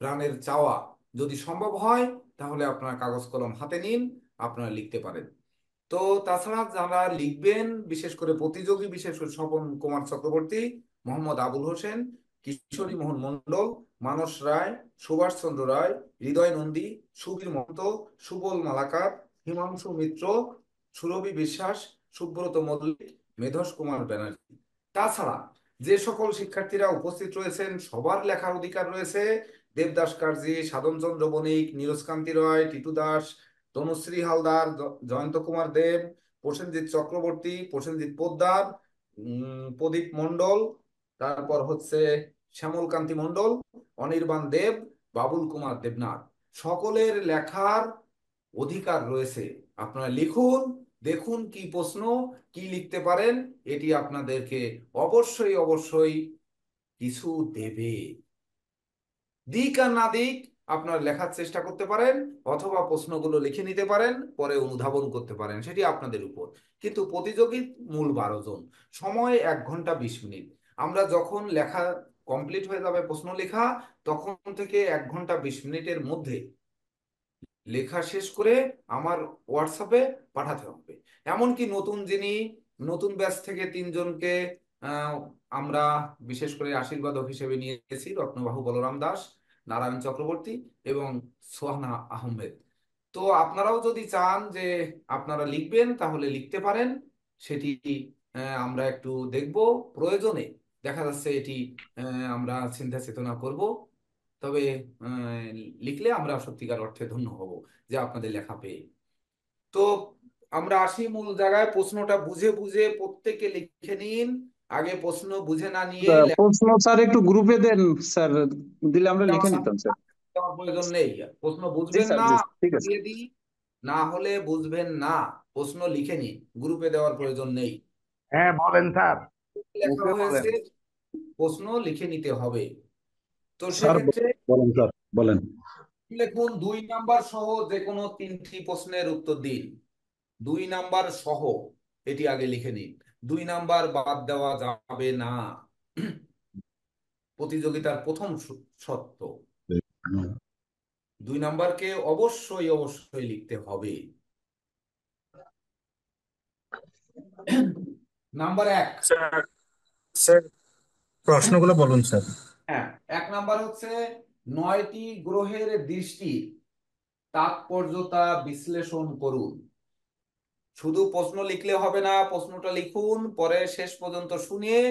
S1: প্রাণের চাওয়া। যদি সম্ভব হয় তাহলে আপনার কাগজ কলম হাতে নিন, আপনারা লিখতে পারেন। তো তাছাড়া যারা লিখবেন, বিশেষ করে প্রতিযোগী, বিশেষ করে স্বপন কুমার চক্রবর্তী, মোহাম্মদ আবুল হোসেন, কিশোরী মোহন মণ্ডল, মানস রায়, সুভাষ চন্দ্র রায়, হৃদয় নন্দী, সুবীর মহন্ত, সুবল মালাকার, হিমাংশু মিত্র, সুরভি বিশ্বাস, সুব্রত মল্লিক, মেধস কুমার ব্যানার্জি। তাছাড়া যে সকল শিক্ষার্থীরা উপস্থিত রয়েছেন সবার লেখার অধিকার রয়েছে। দেবদাস কার্জি, সাধনচন্দ্র বণিক, নীরজকান্তি রয়, টিটু দাস, তনুশ্রী হালদার, জয়ন্ত কুমার দেব, প্রসেনজিৎ চক্রবর্তী, প্রসেনজিৎ পোদ্দার, প্রদীপ মণ্ডল, তারপর হচ্ছে শ্যামলকান্তি মণ্ডল, অনির্বাণ দেব, বাবুল কুমার দেবনাথ। সকলের লেখার অধিকার রয়েছে। আপনারা লিখুন, দেখুন কি প্রশ্ন, কি লিখতে পারেন। এটি আপনাদেরকে অবশ্যই অবশ্যই কিছু দেবে। দিক আর না দিক আপনার লেখার চেষ্টা করতে পারেন, অথবা প্রশ্নগুলো লিখে নিতে পারেন, পরে অনুধাবন করতে পারেন, সেটি আপনাদের উপর। কিন্তু প্রতিযোগী মূল 12 জন, সময় 1 ঘন্টা 20 মিনিট। আমরা যখন লেখা কমপ্লিট হয়ে যাবে প্রশ্ন লেখা, তখন থেকে 1 ঘন্টা 20 মিনিটের মধ্যে লেখা শেষ করে আমার হোয়াটসঅ্যাপে পাঠাতে হবে। এমনকি নতুন ব্যাচ থেকে 3 জনকে আহ, আমরা বিশেষ করে আশীর্বাদক হিসেবে নিয়েছি, রত্নবাহু বলরাম দাস, নারায়ণ চক্রবর্তী এবং সোহানা আহমেদ। তো আপনারাও যদি চান যে আপনারা লিখবেন, তাহলে লিখতে পারেন। সেটি আমরা একটু দেখব, প্রয়োজনে দেখা যাচ্ছে এটি আমরা চিন্তা চেতনা করব। তবে লিখলে আমরা সত্যিকার অর্থে ধন্য হব যে আপনাদের লেখা পেয়ে। তো আমরা আসি মূল জায়গায়। প্রশ্নটা বুঝে বুঝে প্রত্যেকে লিখে নিন। আগে প্রশ্ন বুঝে না নিয়ে
S10: প্রশ্ন স্যার একটু গ্রুপে দেন স্যার, দিলে আমরা লিখে নিতাম স্যার।
S1: দেওয়ার প্রয়োজন নেই। প্রশ্ন
S10: জি
S1: বুঝবেন
S10: স্যার,
S1: না
S10: জি ঠিক আছে।
S1: দিয়ে দিই, না হলে বুঝবেন না, প্রশ্ন লিখে নিন, গ্রুপে দেওয়ার প্রয়োজন নেই।
S8: হ্যাঁ বলেন স্যার,
S1: লেখা
S8: মুখে বলেন।
S1: হয়েছে, প্রশ্ন লিখে নিতে হবে। তো
S10: স্যার
S1: সেক্ষেত্রে
S10: বলেন স্যার, বলেন।
S1: লিখুন 2 নাম্বার সহ যে কোনো 3টি প্রশ্নের উত্তর দিন। 2 নাম্বার সহ এটি আগে লিখে নিন। 2 নাম্বার বাদ দেওয়া যাবে না, প্রতিযোগিতার প্রথম শর্ত। 2 নাম্বারকে অবশ্যই অবশ্যই লিখতে হবে। নাম্বার 1।
S6: স্যার স্যার প্রশ্নগুলো বলুন স্যার।
S1: হ্যাঁ, 1 নাম্বার হচ্ছে 9টি গ্রহের দৃষ্টির তাৎপর্যতা বিশ্লেষণ করুন। শুধু প্রশ্ন লিখলে হবে না, প্রশ্নটা লিখুন, পরে শেষ পর্যন্ত শুনিয়ে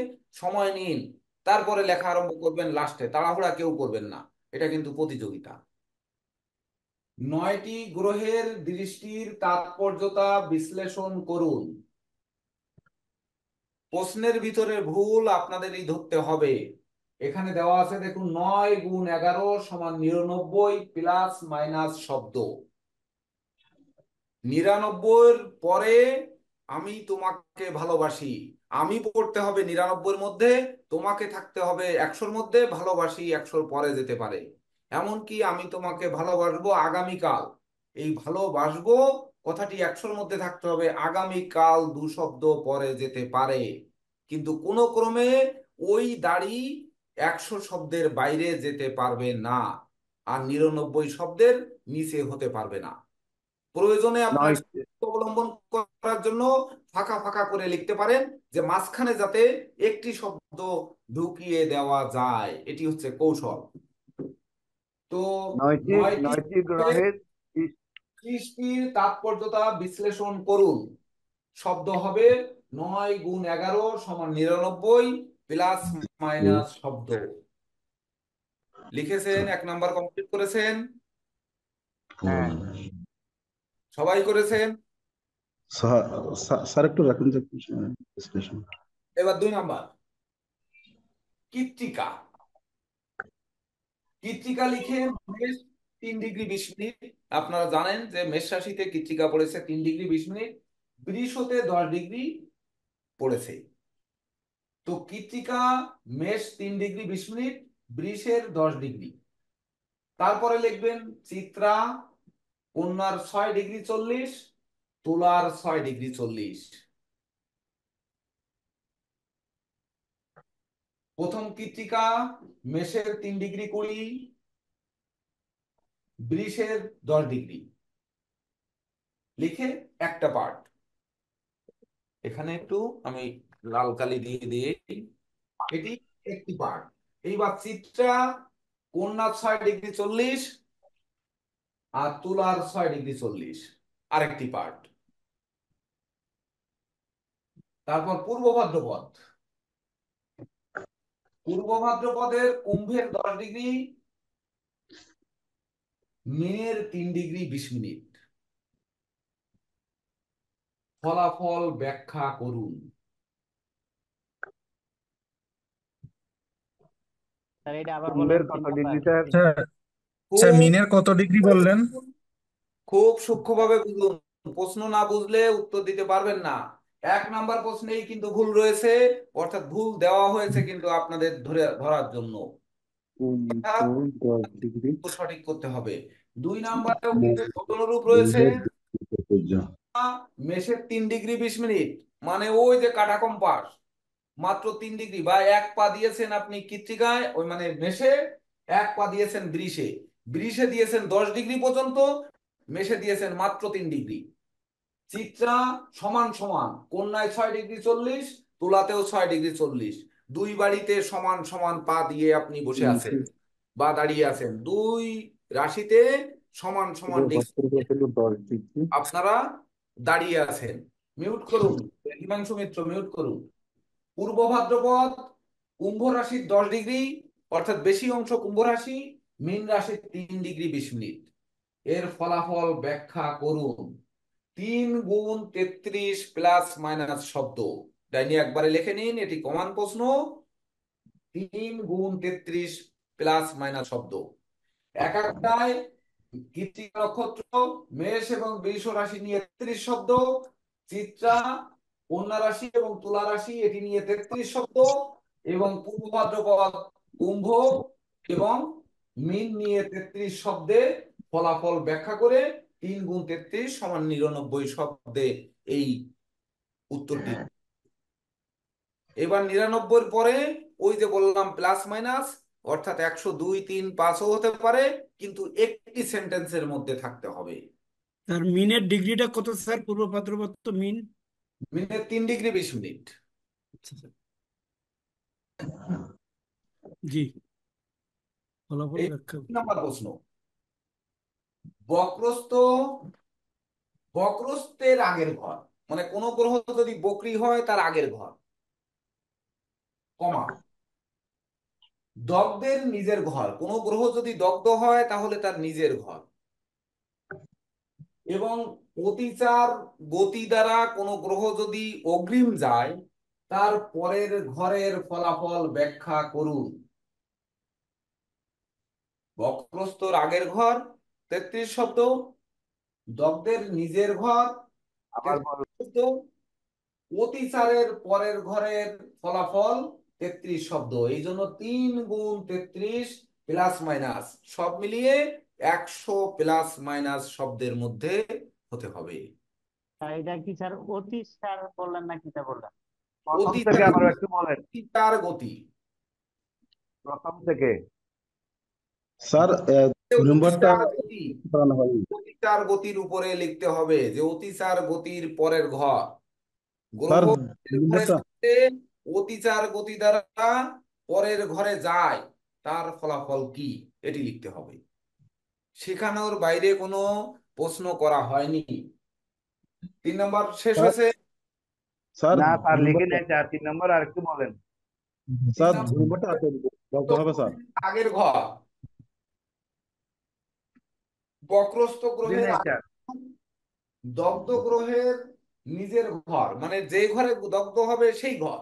S1: সময় নিন, তারপরে লেখা আরম্ভ করবেন। লাস্টে তাড়াহুড়া কেউ করবেন না, এটা কিন্তু প্রতিযোগিতা। 9টি গ্রহের দৃষ্টির তাৎপর্যতা বিশ্লেষণ করুন। প্রশ্নের ভিতরে ভুল আপনাদেরই ধরতে হবে। এখানে দেওয়া আছে দেখুন, 9 গুণ 11 সমান 99 প্লাস মাইনাস শব্দ। 99 পরে আমি তোমাকে ভালোবাসি, আমি পড়তে হবে 99 মধ্যে, তোমাকে থাকতে হবে 100 মধ্যে, ভালোবাসি 100 পরে যেতে পারে। এমনকি আমি তোমাকে ভালোবাসবো আগামীকাল, এই ভালোবাসবো কথাটি 100 মধ্যে থাকতে হবে, আগামীকাল 2 শব্দ পরে যেতে পারে। কিন্তু কোনো ক্রমে ওই দাড়ি 100 শব্দের বাইরে যেতে পারবে না, আর 99 শব্দের নিচে হতে পারবে না। প্রয়োজনে আপনার
S8: 9
S1: অবলম্বন করার জন্য ফাঁকা ফাঁকা করে লিখতে পারেন, যে মাঝখানে যাতে একটি শব্দ ঢুকিয়ে দেওয়া যায়, এটি হচ্ছে কৌশল। তো
S8: 9টি গ্রহের
S1: সৃষ্টির তাৎপর্যতা বিশ্লেষণ করুন। শব্দ হবে 9 গুণ 11 সমান 99 প্লাস মাইনাস শব্দ। লিখেছেন? 1 নাম্বার কমপ্লিট করেছেন?
S8: হ্যাঁ
S1: সবাই করেছেন?
S10: স্যার একটু রাখুন যে বিশ্লেষণ।
S1: এবার 2 নাম্বার, কৃত্তিকা। কৃত্তিকা লিখে মেষ 3 ডিগ্রি 20 মিনিট। আপনারা জানেন যে মেষ রাশিতে কৃত্তিকা পড়েছে 3 ডিগ্রি 20 মিনিট, বৃষতে 10 ডিগ্রি পড়েছে। তো কৃত্তিকা মেষ 3 ডিগ্রি 20 মিনিট, বৃষের 10 ডিগ্রি। তারপরে লিখবেন চিত্রা কন্যার 6 ডিগ্রি 40, তুলার 6 ডিগ্রি 40। প্রথম কৃত্তিকা মেষের 3 ডিগ্রি 20, বৃষের 10 ডিগ্রি। লিখে একটা পার্ট এখানে একটু আমি লাল কালি দিয়ে দিয়ে, এটি একটি পার্ট। এইবার চিত্রা কন্যা 6 ডিগ্রি 40 আর তুলার 6 ডিগ্রি 40। আরেকটি পার্ট। তারপর পূর্ব ভাদ্রপদ। পূর্ব ভাদ্রপদের কুম্ভের 10 ডিগ্রি, মীনের 3 ডিগ্রি 20 মিনিট। ফলাফল ব্যাখ্যা করুন।
S11: স্যার এটা আবার বলেন
S8: কুম্ভের
S11: 3
S8: কত
S11: number.
S8: Degree sir?
S6: Sir sir
S1: খুব
S6: মিনের কত ডিগ্রি বললেন?
S1: খুব সূক্ষ্মভাবে বুঝুন, প্রশ্ন না বুঝলে উত্তর দিতে পারবেন না। 1 নাম্বার প্রশ্নেই কিন্তু ভুল রয়েছে, অর্থাৎ ভুল দেওয়া হয়েছে কিন্তু আপনাদের ধরার জন্য। এটা
S4: 10 ডিগ্রি
S1: সঠিক করতে হবে। 2 নাম্বারেও কিন্তু অনুরূপ রয়েছে। মেষের 3 ডিগ্রি 20 মিনিট, মানে ওই যে কাটা কম্পাস, মাত্র 3 ডিগ্রি, বা 1 পা দিয়েছেন আপনি কৃত্তিকায়, ওই মানে মেষে, 1 পা দিয়েছেন বৃষে। বৃষে দিয়েছেন 10 ডিগ্রি পর্যন্ত, মেষে দিয়েছেন মাত্র 3 ডিগ্রি। চিত্রা সমান সমান, কন্যায় 6 ডিগ্রি 40, তুলাতেও 6 ডিগ্রি 40। দুই বাড়িতে সমান সমান পা দিয়ে আপনি বসে আছেন বা দাঁড়িয়ে আছেন, দুই রাশিতে সমান সমান দিক
S4: 10 ডিগ্রি
S1: আপনারা দাঁড়িয়ে আছেন। মিউট করুন, হিমাংশু মিত্র মিউট করুন। পূর্ব ভাদ্রপদ, কুম্ভ রাশির 10 ডিগ্রি, অর্থাৎ বেশি অংশ কুম্ভ রাশি, মীন রাশির 3 ডিগ্রি 20 মিনিট। এর ফলাফল ব্যাখ্যা করুন। 3 গুণ 33 প্লাস মাইনাস শব্দ, ডাইনি একবারে লিখে নিন, এটি কমান প্রশ্ন। 3 গুণ 33 প্লাস মাইনাস শব্দ। এক একটায় কৃত্তিকা নক্ষত্র, মেষ এবং বৃষ রাশি নিয়ে 33 শব্দ, চিত্রা, কন্যা রাশি এবং তুলা রাশি এটি নিয়ে 33 শব্দ, এবং পূর্ব ভাদ্রপদ, কুম্ভ এবং মীন নিয়ে 33 শব্দে ফলাফল ব্যাখ্যা করে 3 গুণ 33 সমান 99 শব্দে এই উত্তরটি। এবার 99 পরে ওই যে বললাম প্লাস মাইনাস, অর্থাৎ 100, 2, 3, 5ও হতে পারে, কিন্তু একটি সেন্টেন্সের মধ্যে থাকতে হবে।
S9: স্যার মিনের ডিগ্রিটা কত স্যার? পূর্ব ভাদ্রপদ তো মিন।
S1: Minute 3 degree 20 minute.
S9: আচ্ছা স্যার, জি, ফলাফল
S1: এই
S9: ব্যাখ্যা।
S1: 3 নম্বর প্রশ্ন। বক্রস্থ, বক্রস্থের আগের ঘর, মানে কোন গ্রহ যদি বক্রী হয় তার আগের ঘর, কমা, দগ্ধের নিজের ঘর, কোন গ্রহ যদি দগ্ধ হয় তাহলে তার নিজের ঘর, এবং অতিচার গতি দ্বারা কোন গ্রহ যদি অগ্রিম যায় তার পরের ঘরের ফলাফল ব্যাখ্যা করুন। বক্রস্থর আগের ঘর 33 শব্দ, দগ্ধের নিজের ঘর
S8: আবার
S1: 33 শব্দ, অতিচারের পরের ঘরের ফলাফল 33 শব্দ। এই জন্য 3 গুণ 33 প্লাস মাইনাস সব মিলিয়ে 100 প্লাস মাইনাস শব্দের মধ্যে হতে হবে।
S11: স্যার এটা কি স্যার অতি স্যার বললেন না কিটা বললেন?
S8: প্রথম থেকে
S1: অতিচার,
S8: আবার একটু বলেন,
S1: অতিচার গতি,
S8: প্রথম থেকে।
S4: স্যার নম্বরটা
S1: অতিচার গতি,
S4: বানানো হয়নি।
S1: অতিচার গতির উপরে লিখতে হবে যে অতিচার গতির পরের ঘর, গ্রহ
S4: স্যার
S1: ঘরে
S4: নম্বরটা
S1: থাকলে অতিচার গতি দ্বারা পরের ঘরে যায়, তার ফলাফল কি, এটি লিখতে হবে। শেখানোর বাইরে কোনো প্রশ্ন করা হয়নি। 3 নম্বর শেষ
S4: স্যার
S1: হয়েছে।
S4: স্যার
S8: না স্যার লিখে
S4: নম্বরটা
S8: নেন, 3 নম্বর আর একটু বলেন।
S1: তিন
S4: স্যার
S1: নম্বর
S4: নম্বরটা বলতে হবে স্যার।
S1: আগের ঘর, বক্রস্থ গ্রহের
S8: স্যার
S1: দগ্ধ গ্রহের নিজের ঘর, মানে যে ঘরে দগ্ধ হবে সেই ঘর,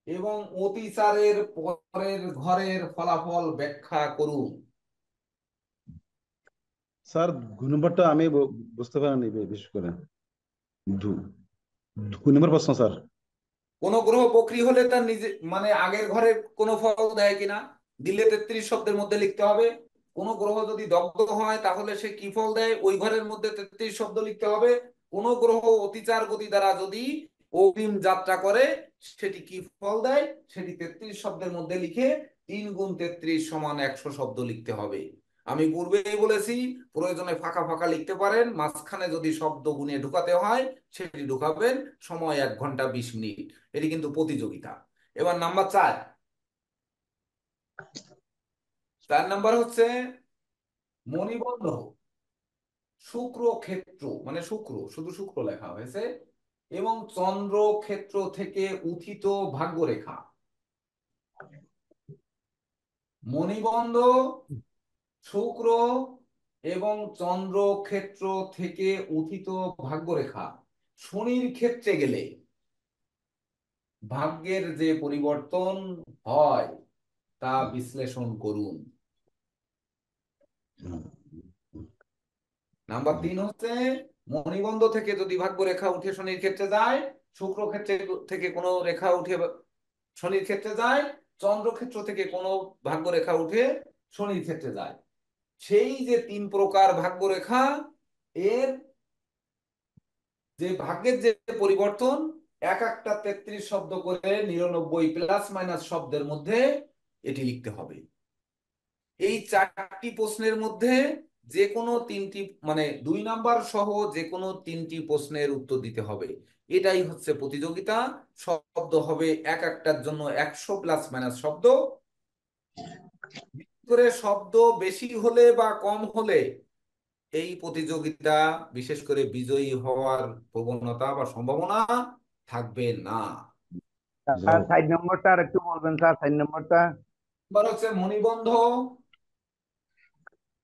S1: এবং অতিচারের পরের ঘরের ফলাফল ব্যাখ্যা করুন।
S4: স্যার নম্বরটা আমি বুঝতে পারিনি বিশেষ করে। দু- 2 নম্বর প্রশ্ন স্যার।
S1: কোন গ্রহ বক্রী হলে তার নিজে মানে আগের ঘরে কোনো ফল দেয় কিনা, দিলে 33 শব্দের মধ্যে লিখতে হবে। কোন গ্রহ যদি দগ্ধ হয় তাহলে সে কি ফল দেয়, ওই ঘরের মধ্যে 33 শব্দ লিখতে হবে। কোন গ্রহ অতিচার গতি দ্বারা যদি অগ্রিম যাত্রা করে সেটি কি ফল দেয়, সেটি 33 শব্দের মধ্যে লিখে 3 গুণ 33 সমান 100 শব্দ লিখতে হবে। আমি পূর্বেই বলেছি প্রয়োজনে ফাঁকা ফাঁকা লিখতে পারেন, মাঝখানে যদি শব্দ গুণে ঢুকাতে হয় সেটি ঢুকাবেন। সময় 1 ঘন্টা 20 মিনিট। এটি কিন্তু প্রতিযোগিতা। এবার নাম্বার 4। 4 নাম্বার হচ্ছে মণিবন্ধ। শুক্র ক্ষেত্র মানে শুক্র, শুধু শুক্র লেখা হয়েছে, এবং চন্দ্র ক্ষেত্র থেকে উত্থিত ভাগ্যরেখা। মণিবন্ধ, শুক্র এবং চন্দ্র ক্ষেত্র থেকে উত্থিত ভাগ্যরেখা শনির ক্ষেত্রে গেলে ভাগ্যের যে পরিবর্তন হয় তা বিশ্লেষণ করুন। নাম্বার 3 হচ্ছে, মণিবন্ধ থেকে যদি ভাগ্যরেখা উঠে শনির ক্ষেত্রে যায়, শুক্র ক্ষেত্রে থেকে কোনো রেখা উঠে শনির ক্ষেত্রে যায়, চন্দ্র ক্ষেত্র থেকে কোনো ভাগ্যরেখা উঠে শনির ক্ষেত্রে যায়, সেই যে 3 প্রকার ভাগ্যরেখা, এর যে ভাগ্যের যে পরিবর্তন, এক একটা 33 শব্দ করে 99 প্লাস মাইনাস শব্দের মধ্যে এটি লিখতে হবে। এই 4টি প্রশ্নের মধ্যে যে কোনো 3টি, মানে 2 নাম্বার সহ যে কোনো 3টি প্রশ্নের উত্তর দিতে হবে। এটাই হচ্ছে প্রতিযোগিতা। শব্দ হবে এক একটার জন্য 100 প্লাস মাইনাস শব্দ। বিশেষ করে শব্দ বেশি হলে বা কম হলে এই প্রতিযোগিতা, বিশেষ করে বিজয়ী হওয়ার প্রবণতা বা সম্ভাবনা থাকবে না।
S8: স্যার 4 নম্বরটা আর একটু বলবেন স্যার, 4 নম্বরটা।
S1: এবার হচ্ছে মণিবন্ধ,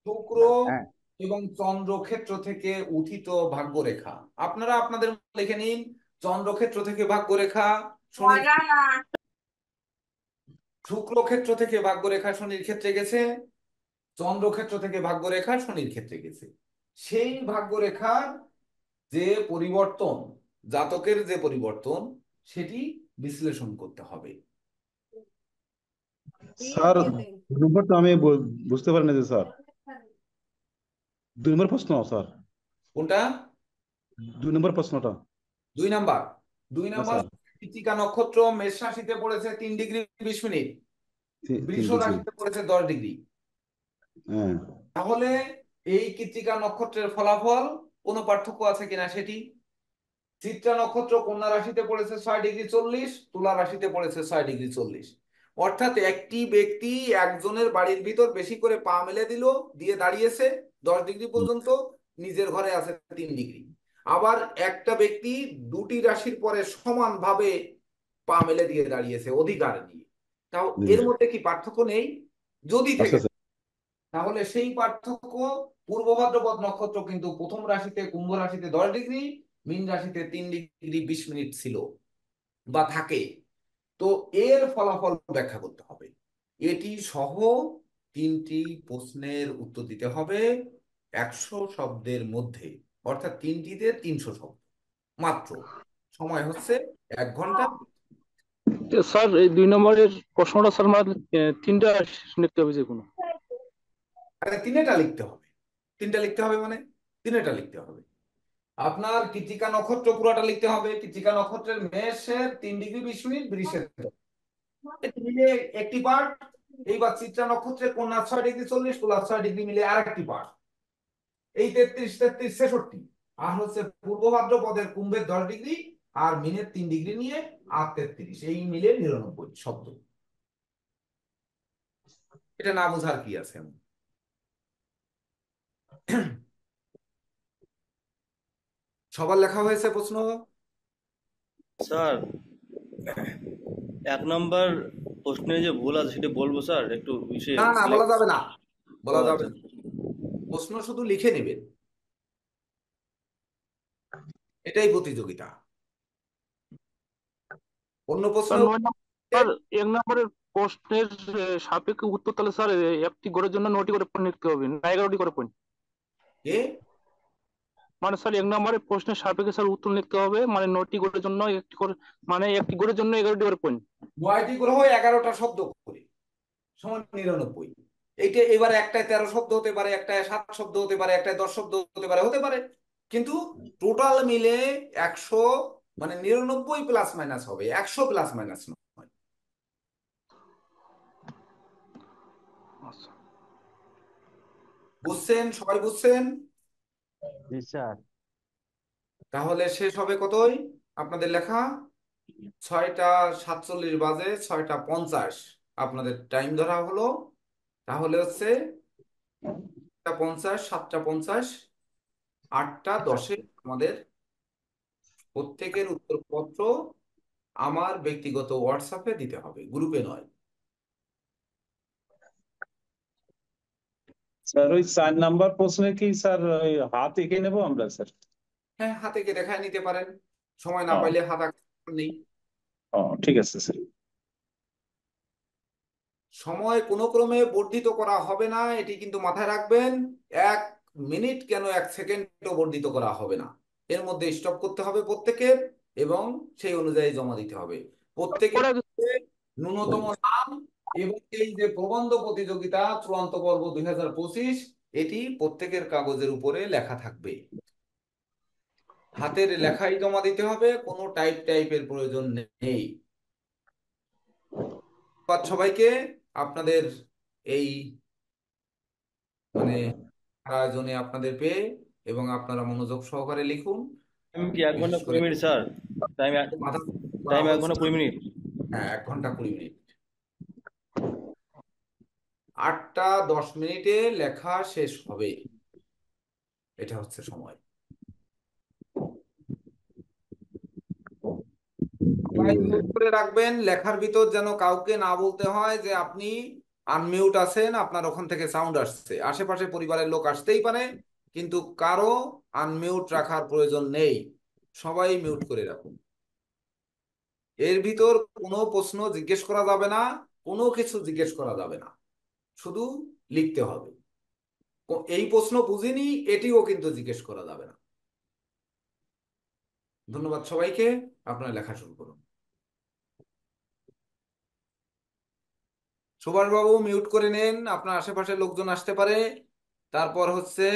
S1: শুক্র
S8: হ্যাঁ
S1: এবং চন্দ্র ক্ষেত্র থেকে উত্থিত ভাগ্যরেখা। আপনারা আপনাদের মতো লিখে নিন, চন্দ্র ক্ষেত্র থেকে ভাগ্যরেখা শনির, শুক্র ক্ষেত্র থেকে ভাগ্যরেখা শনির ক্ষেত্রে গেছে, চন্দ্র ক্ষেত্র থেকে ভাগ্যরেখা শনির ক্ষেত্রে গেছে। সেই ভাগ্যরেখার যে পরিবর্তন, জাতকের যে পরিবর্তন, সেটি বিশ্লেষণ করতে হবে।
S4: স্যার 2 নম্বরটা আমি বুঝতে পারি না যে স্যার, 2 নম্বর প্রশ্ন স্যার,
S1: কোনটা?
S4: 2 নম্বর প্রশ্নটা।
S1: 2 নাম্বার, 2
S4: হ্যাঁ
S1: নাম্বার।
S4: স্যার,
S1: কৃত্তিকা নক্ষত্র মেষ রাশিতে পড়েছে 3 ডিগ্রি 20 মিনিট,
S4: 3
S1: বৃষ
S4: ডিগ্রি।
S1: রাশিতে পড়েছে 10 ডিগ্রি।
S4: হ্যাঁ
S1: তাহলে এই কৃত্তিকা নক্ষত্রের ফলাফল কোনো পার্থক্য আছে কিনা সেটি। চিত্রা নক্ষত্র কন্যা রাশিতে পড়েছে 6 ডিগ্রি 40, তুলা রাশিতে পড়েছে 6 ডিগ্রি 40। অর্থাৎ একটি ব্যক্তি একজনের বাড়ির ভিতর বেশি করে পা মেলে দিল, দিয়ে দাঁড়িয়েছে 10 ডিগ্রি পর্যন্ত, নিজের ঘরে আছে 3 ডিগ্রি। আবার একটা ব্যক্তি দুটি রাশির পরে সমানভাবে পা মেলে দিয়ে দাঁড়িয়েছে অধিকার নিয়ে। তাও
S4: জি
S1: এর মধ্যে কি পার্থক্য নেই? যদি
S4: আচ্ছা
S1: থেকে
S4: স্যার।
S1: তাহলে সেই পার্থক্য, পূর্ব ভাদ্রপদ নক্ষত্র কিন্তু প্রথম রাশিতে কুম্ভ রাশিতে 10 ডিগ্রি, মীন রাশিতে 3 ডিগ্রি 20 মিনিট ছিল বা থাকে। তো এর ফলাফল ব্যাখ্যা করতে হবে। এটি সহ 3টি প্রশ্নের উত্তর দিতে হবে 100 শব্দের মধ্যে, অর্থাৎ 3টিতে 300 শব্দ মাত্র। সময় হচ্ছে 1 ঘন্টা।
S5: স্যার এই 2 নম্বরের প্রশ্নটা স্যার মানে 3টা লিখতে হবে যে কোনো।
S1: আরে 3টা লিখতে হবে, 3টা লিখতে হবে মানে 3টা লিখতে হবে। আপনার কৃত্তিকা নক্ষত্র পুরাটা লিখতে হবে। কৃত্তিকা নক্ষত্রের মেষের 3 ডিগ্রি 20 মিনিট, বৃষের এটি মিলে একটি পার্ট। এইবার চিত্রা নক্ষত্রের কন্যা 6 ডিগ্রি 40, তুলা 6 ডিগ্রি মিলে আরেকটি পার্ট। এই 33 33 66। আর হচ্ছে পূর্ব ভাদ্রপদের কুম্ভের 10 ডিগ্রি আর মিনের 3 ডিগ্রি নিয়ে আর 33, এই মিলে 99 শব্দ। এটা না বোঝার কি আছে? সবার লেখা হয়েছে প্রশ্ন?
S12: স্যার 1 নম্বর প্রশ্নে যে ভুল আছে সেটা বলবো স্যার, একটু
S1: না না, বলা যাবে না,
S12: ও
S1: বলা যাবে
S12: আচ্ছা।
S1: না। প্রশ্ন শুধু লিখে নেবেন, এটাই প্রতিযোগিতা। অন্য প্রশ্ন?
S5: স্যার 9 নম্বর, 1 নম্বরের প্রশ্নের সাপেক্ষে উত্তর তাহলে স্যার একটি গড়ের জন্য 9টি করে পয়েন্ট লিখতে হবে না 11টি করে পয়েন্ট?
S1: এ
S5: মানে স্যার 1 নম্বরের প্রশ্নের সাপেক্ষে স্যার উত্তর লিখতে হবে, মানে 9টি গড়ের জন্য একটি করে, মানে একটি গড়ের জন্য 11টি করে পয়েন্ট।
S1: 9টি গ্রহ 11টা শব্দ করে সমান 99। এইটা এবারে একটায় 13 শব্দ হতে পারে, একটায় 7 শব্দ হতে পারে, একটায় 10 শব্দ হতে পারে, কিন্তু টোটাল মিলে 100, মানে 99 প্লাস মাইনাস হবে, 100 প্লাস মাইনাস নয়।
S5: আচ্ছা
S1: বুঝছেন? সবাই বুঝছেন?
S11: জি স্যার।
S1: তাহলে শেষ হবে কতই আপনাদের লেখা? 6টা 47 বাজে, 6টা 50 আপনাদের টাইম ধরা হলো। তাহলে হচ্ছে 50, 7টা 50 8টা 10-এ আমাদের প্রত্যেকের উত্তরপত্র আমার ব্যক্তিগত হোয়াটসঅ্যাপে দিতে হবে, গ্রুপে নয়।
S10: স্যার ওই 4 নাম্বার প্রশ্নে কি স্যার ওই হাত এঁকে নেবো আমরা স্যার?
S1: হ্যাঁ, হাতে এঁকে দেখায় নিতে পারেন, সময় না
S10: ও
S1: পাইলে হাত আঁকা নেই।
S10: ও ঠিক আছে স্যার।
S1: সময় কোনো ক্রমে বর্ধিত করা হবে না, এটি কিন্তু মাথায় রাখবেন। 1 মিনিট কেন 1 সেকেন্ডও বর্ধিত করা হবে না। এর মধ্যে স্টপ করতে হবে প্রত্যেকের, এবং সেই অনুযায়ী জমা দিতে হবে প্রত্যেকের মধ্যে ন্যূনতম নাম। এবং এই যে প্রবন্ধ প্রতিযোগিতা চূড়ান্ত পর্ব 2025, এটি প্রত্যেকের কাগজের উপরে লেখা থাকবে, হাতের লেখাই জমা দিতে হবে, কোনো টাইপের প্রয়োজন নেই। ধন্যবাদ সবাইকে আপনাদের এই মানে আয়োজনে আপনাদের পেয়ে, এবং আপনারা মনোযোগ সহকারে লিখুন।
S12: টাইম কি 1 ঘন্টা
S1: বিশেষ করে
S12: 20 মিনিট স্যার? টাইম
S1: মাথা করা
S12: টাইম 1
S1: হচ্ছে
S12: ঘন্টা
S1: না।
S12: 20 মিনিট।
S1: হ্যাঁ, 1 ঘন্টা 20 মিনিট। 8টা 10 মিনিটে লেখা শেষ হবে, এটা হচ্ছে সময়। সবাই নোট করে রাখবেন, লেখার ভিতর যেন কাউকে না বলতে হয় যে আপনি আনমিউট আছেন, আপনার ওখান থেকে সাউন্ড আসছে। আশেপাশে পরিবারের লোক আসতেই পারে, কিন্তু কারো আনমিউট রাখার প্রয়োজন নেই, সবাই মিউট করে রাখুন। এর ভিতর কোনো প্রশ্ন জিজ্ঞেস করা যাবে না, কোনো কিছু জিজ্ঞেস করা যাবে না, শুধু লিখতে হবে। এই প্রশ্ন বুঝিনি এটিও কিন্তু জিজ্ঞেস করা যাবে না। ধন্যবাদ সবাইকে, আপনারা লেখা শুরু করুন। সুভাষ বাবু মিউট করে নেন, আপনার আশেপাশে লোকজন আসতে পারে। তারপর হচ্ছে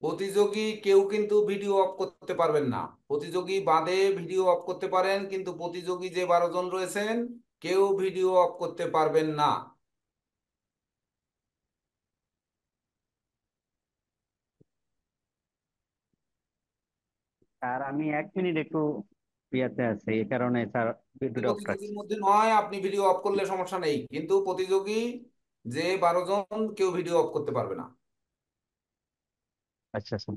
S1: প্রতিযোগী কেউ কিন্তু ভিডিও অফ করতে পারবেন না। প্রতিযোগী বাদে ভিডিও অফ করতে পারেন, কিন্তু প্রতিযোগী যে 12 জন রয়েছেন কেউ ভিডিও অফ করতে পারবেন না।
S11: স্যার আমি 1 মিনিট একটু ইয়েতে আছি, এই কারণে স্যার ভিডিওটা অফ রাখছি।
S1: প্রতিযোগীর মধ্যে নয়, আপনি ভিডিও অফ করলে সমস্যা নেই, কিন্তু প্রতিযোগী যে 12 জন কেউ ভিডিও অফ করতে পারবে না।
S11: আচ্ছা স্যার।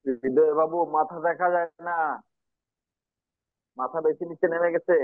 S3: হৃদয় বাবু, মাথা দেখা যায় না, মাথা বেশি নিচে নেমে গেছে।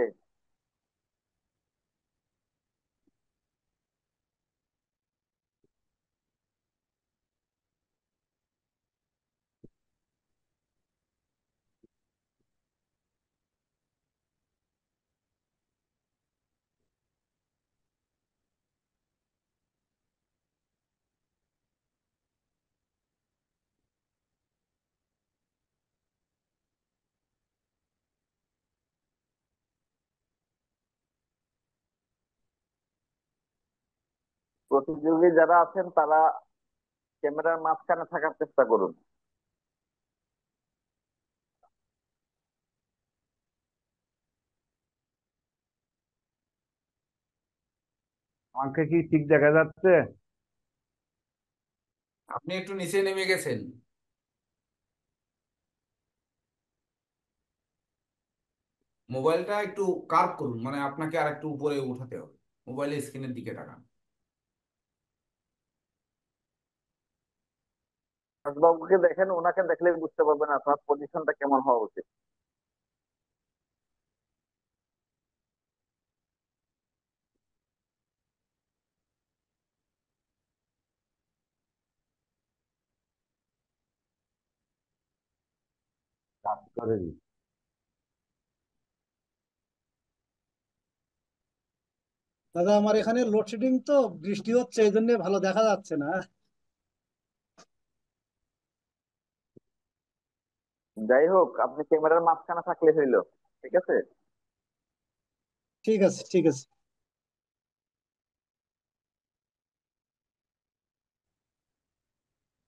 S3: প্রতিযোগী যারা আছেন তারা ক্যামেরার মাঝখানে থাকার চেষ্টা করুন।
S8: আমাকে কি ঠিক দেখা যাচ্ছে?
S1: আপনি একটু নিচে নেমে গেছেন, মোবাইলটা একটু কার্ভ করুন, মানে আপনাকে আর একটু উপরে উঠাতে হবে, মোবাইলের স্ক্রিনের দিকে তাকান।
S3: বাবুকে দেখেন, ওনাকে দেখলে বুঝতে পারবেন আপনার পজিশনটা কেমন হওয়া উচিত।
S8: কাজ করেনি।
S7: দাদা আমার এখানে লোডশেডিং তো, বৃষ্টি হচ্ছে এই জন্য ভালো দেখা যাচ্ছে না।
S3: যাই হোক, আপনি ক্যামেরার মাঝখানে থাকলে হইলো। ঠিক আছে।
S7: ঠিক আছে, ঠিক আছে।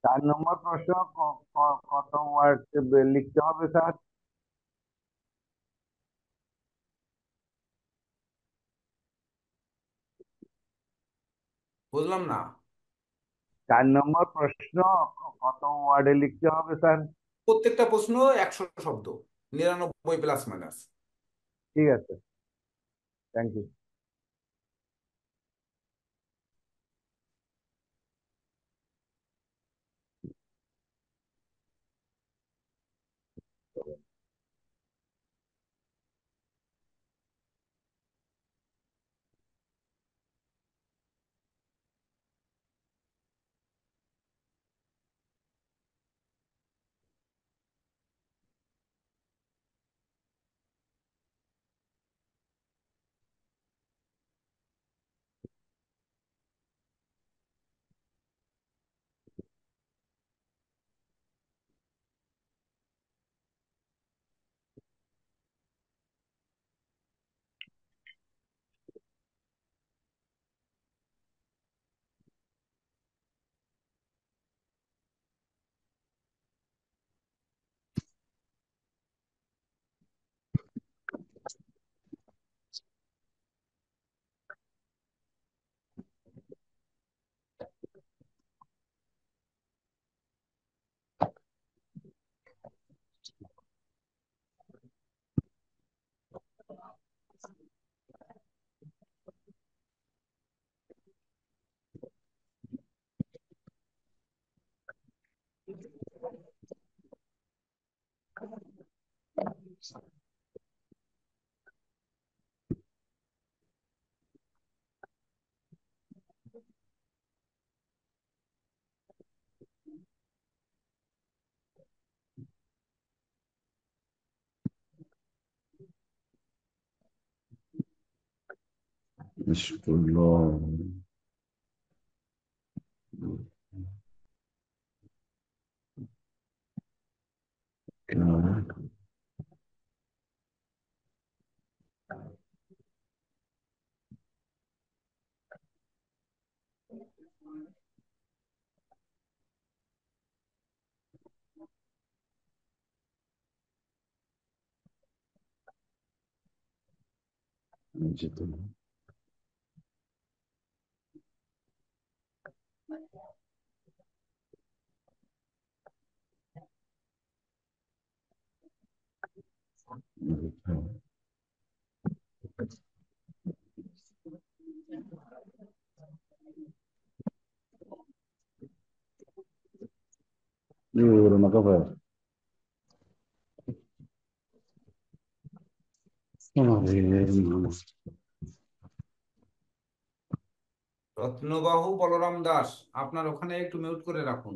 S8: 4 নম্বর প্রশ্ন, কত ওয়ার্ড লিখতে হবে স্যার?
S1: বুঝলাম না।
S8: 4 নম্বর প্রশ্ন, কত ওয়ার্ডে লিখতে হবে স্যার?
S1: প্রত্যেকটা প্রশ্ন 100 শব্দ, 99 প্লাস মাইনাস।
S8: ঠিক আছে, thank you.
S4: Bismillah. Yürü, ne kadar?
S1: Ratnabahu Balaram Das, আপনার ওখানে একটু মিউট করে রাখুন।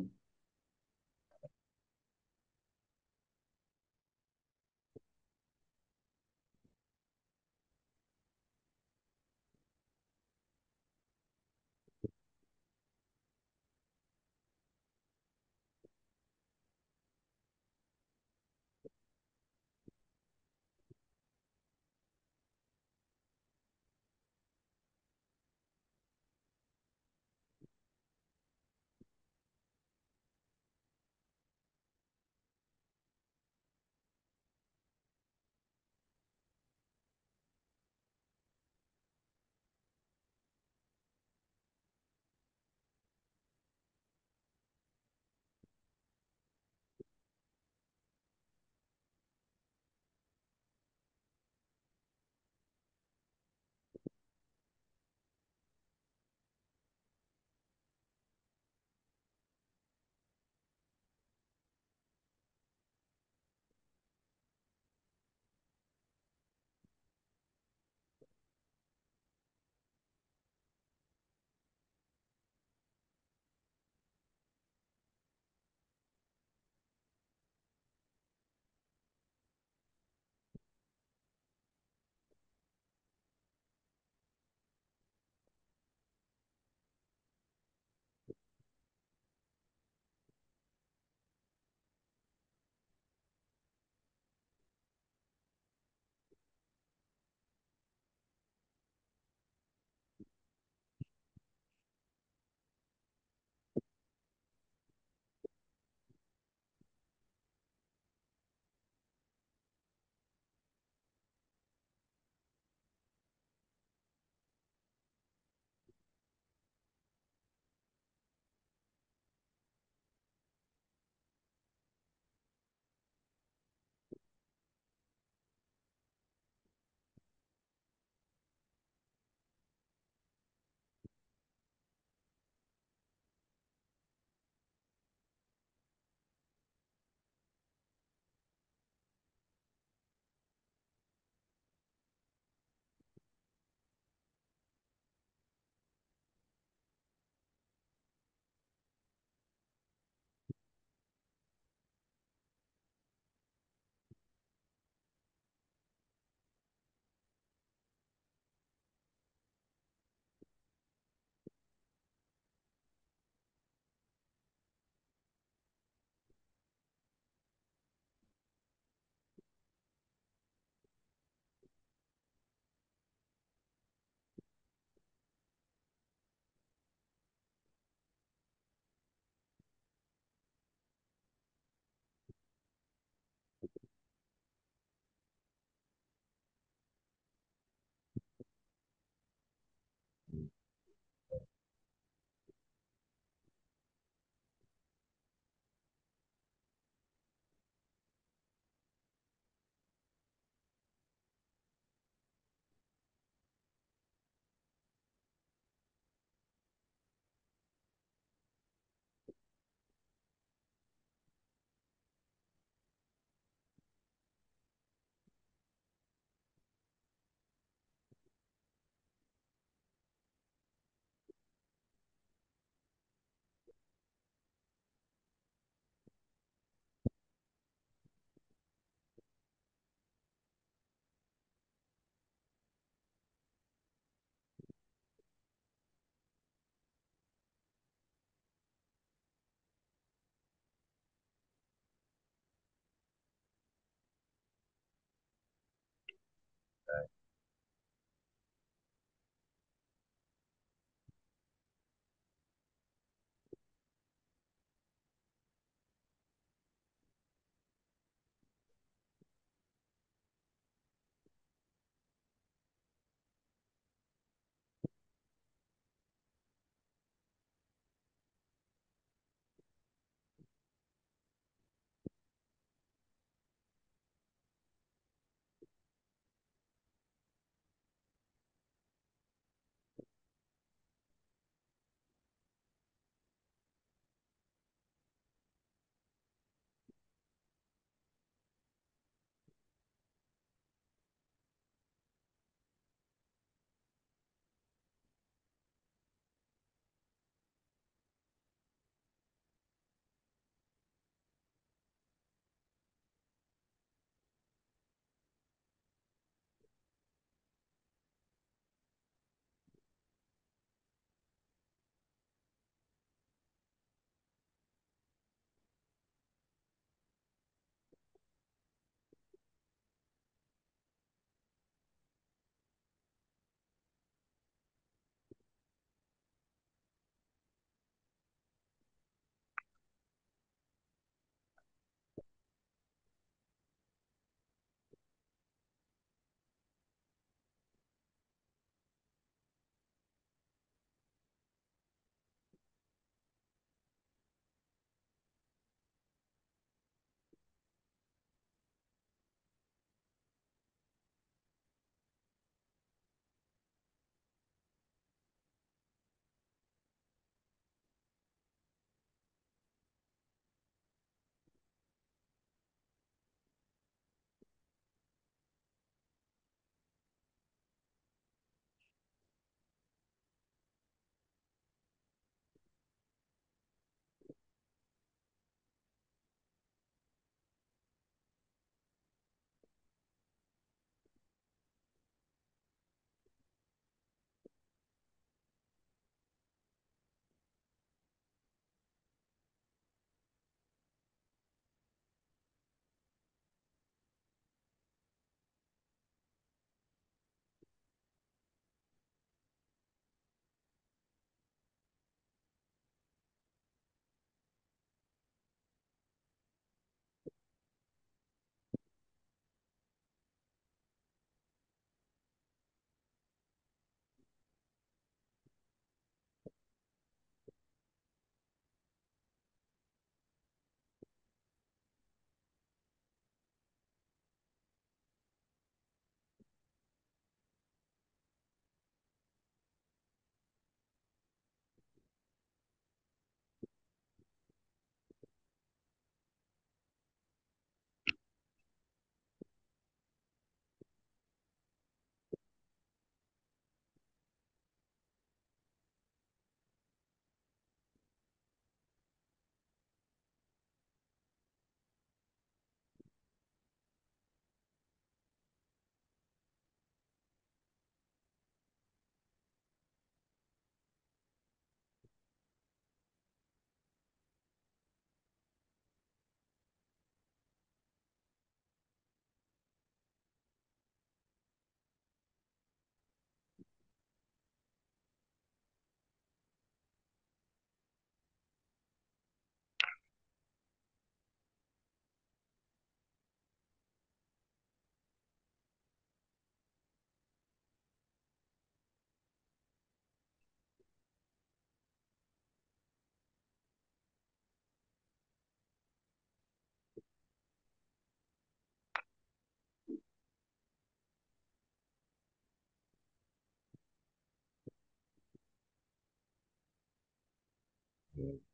S8: ঠিক আছে।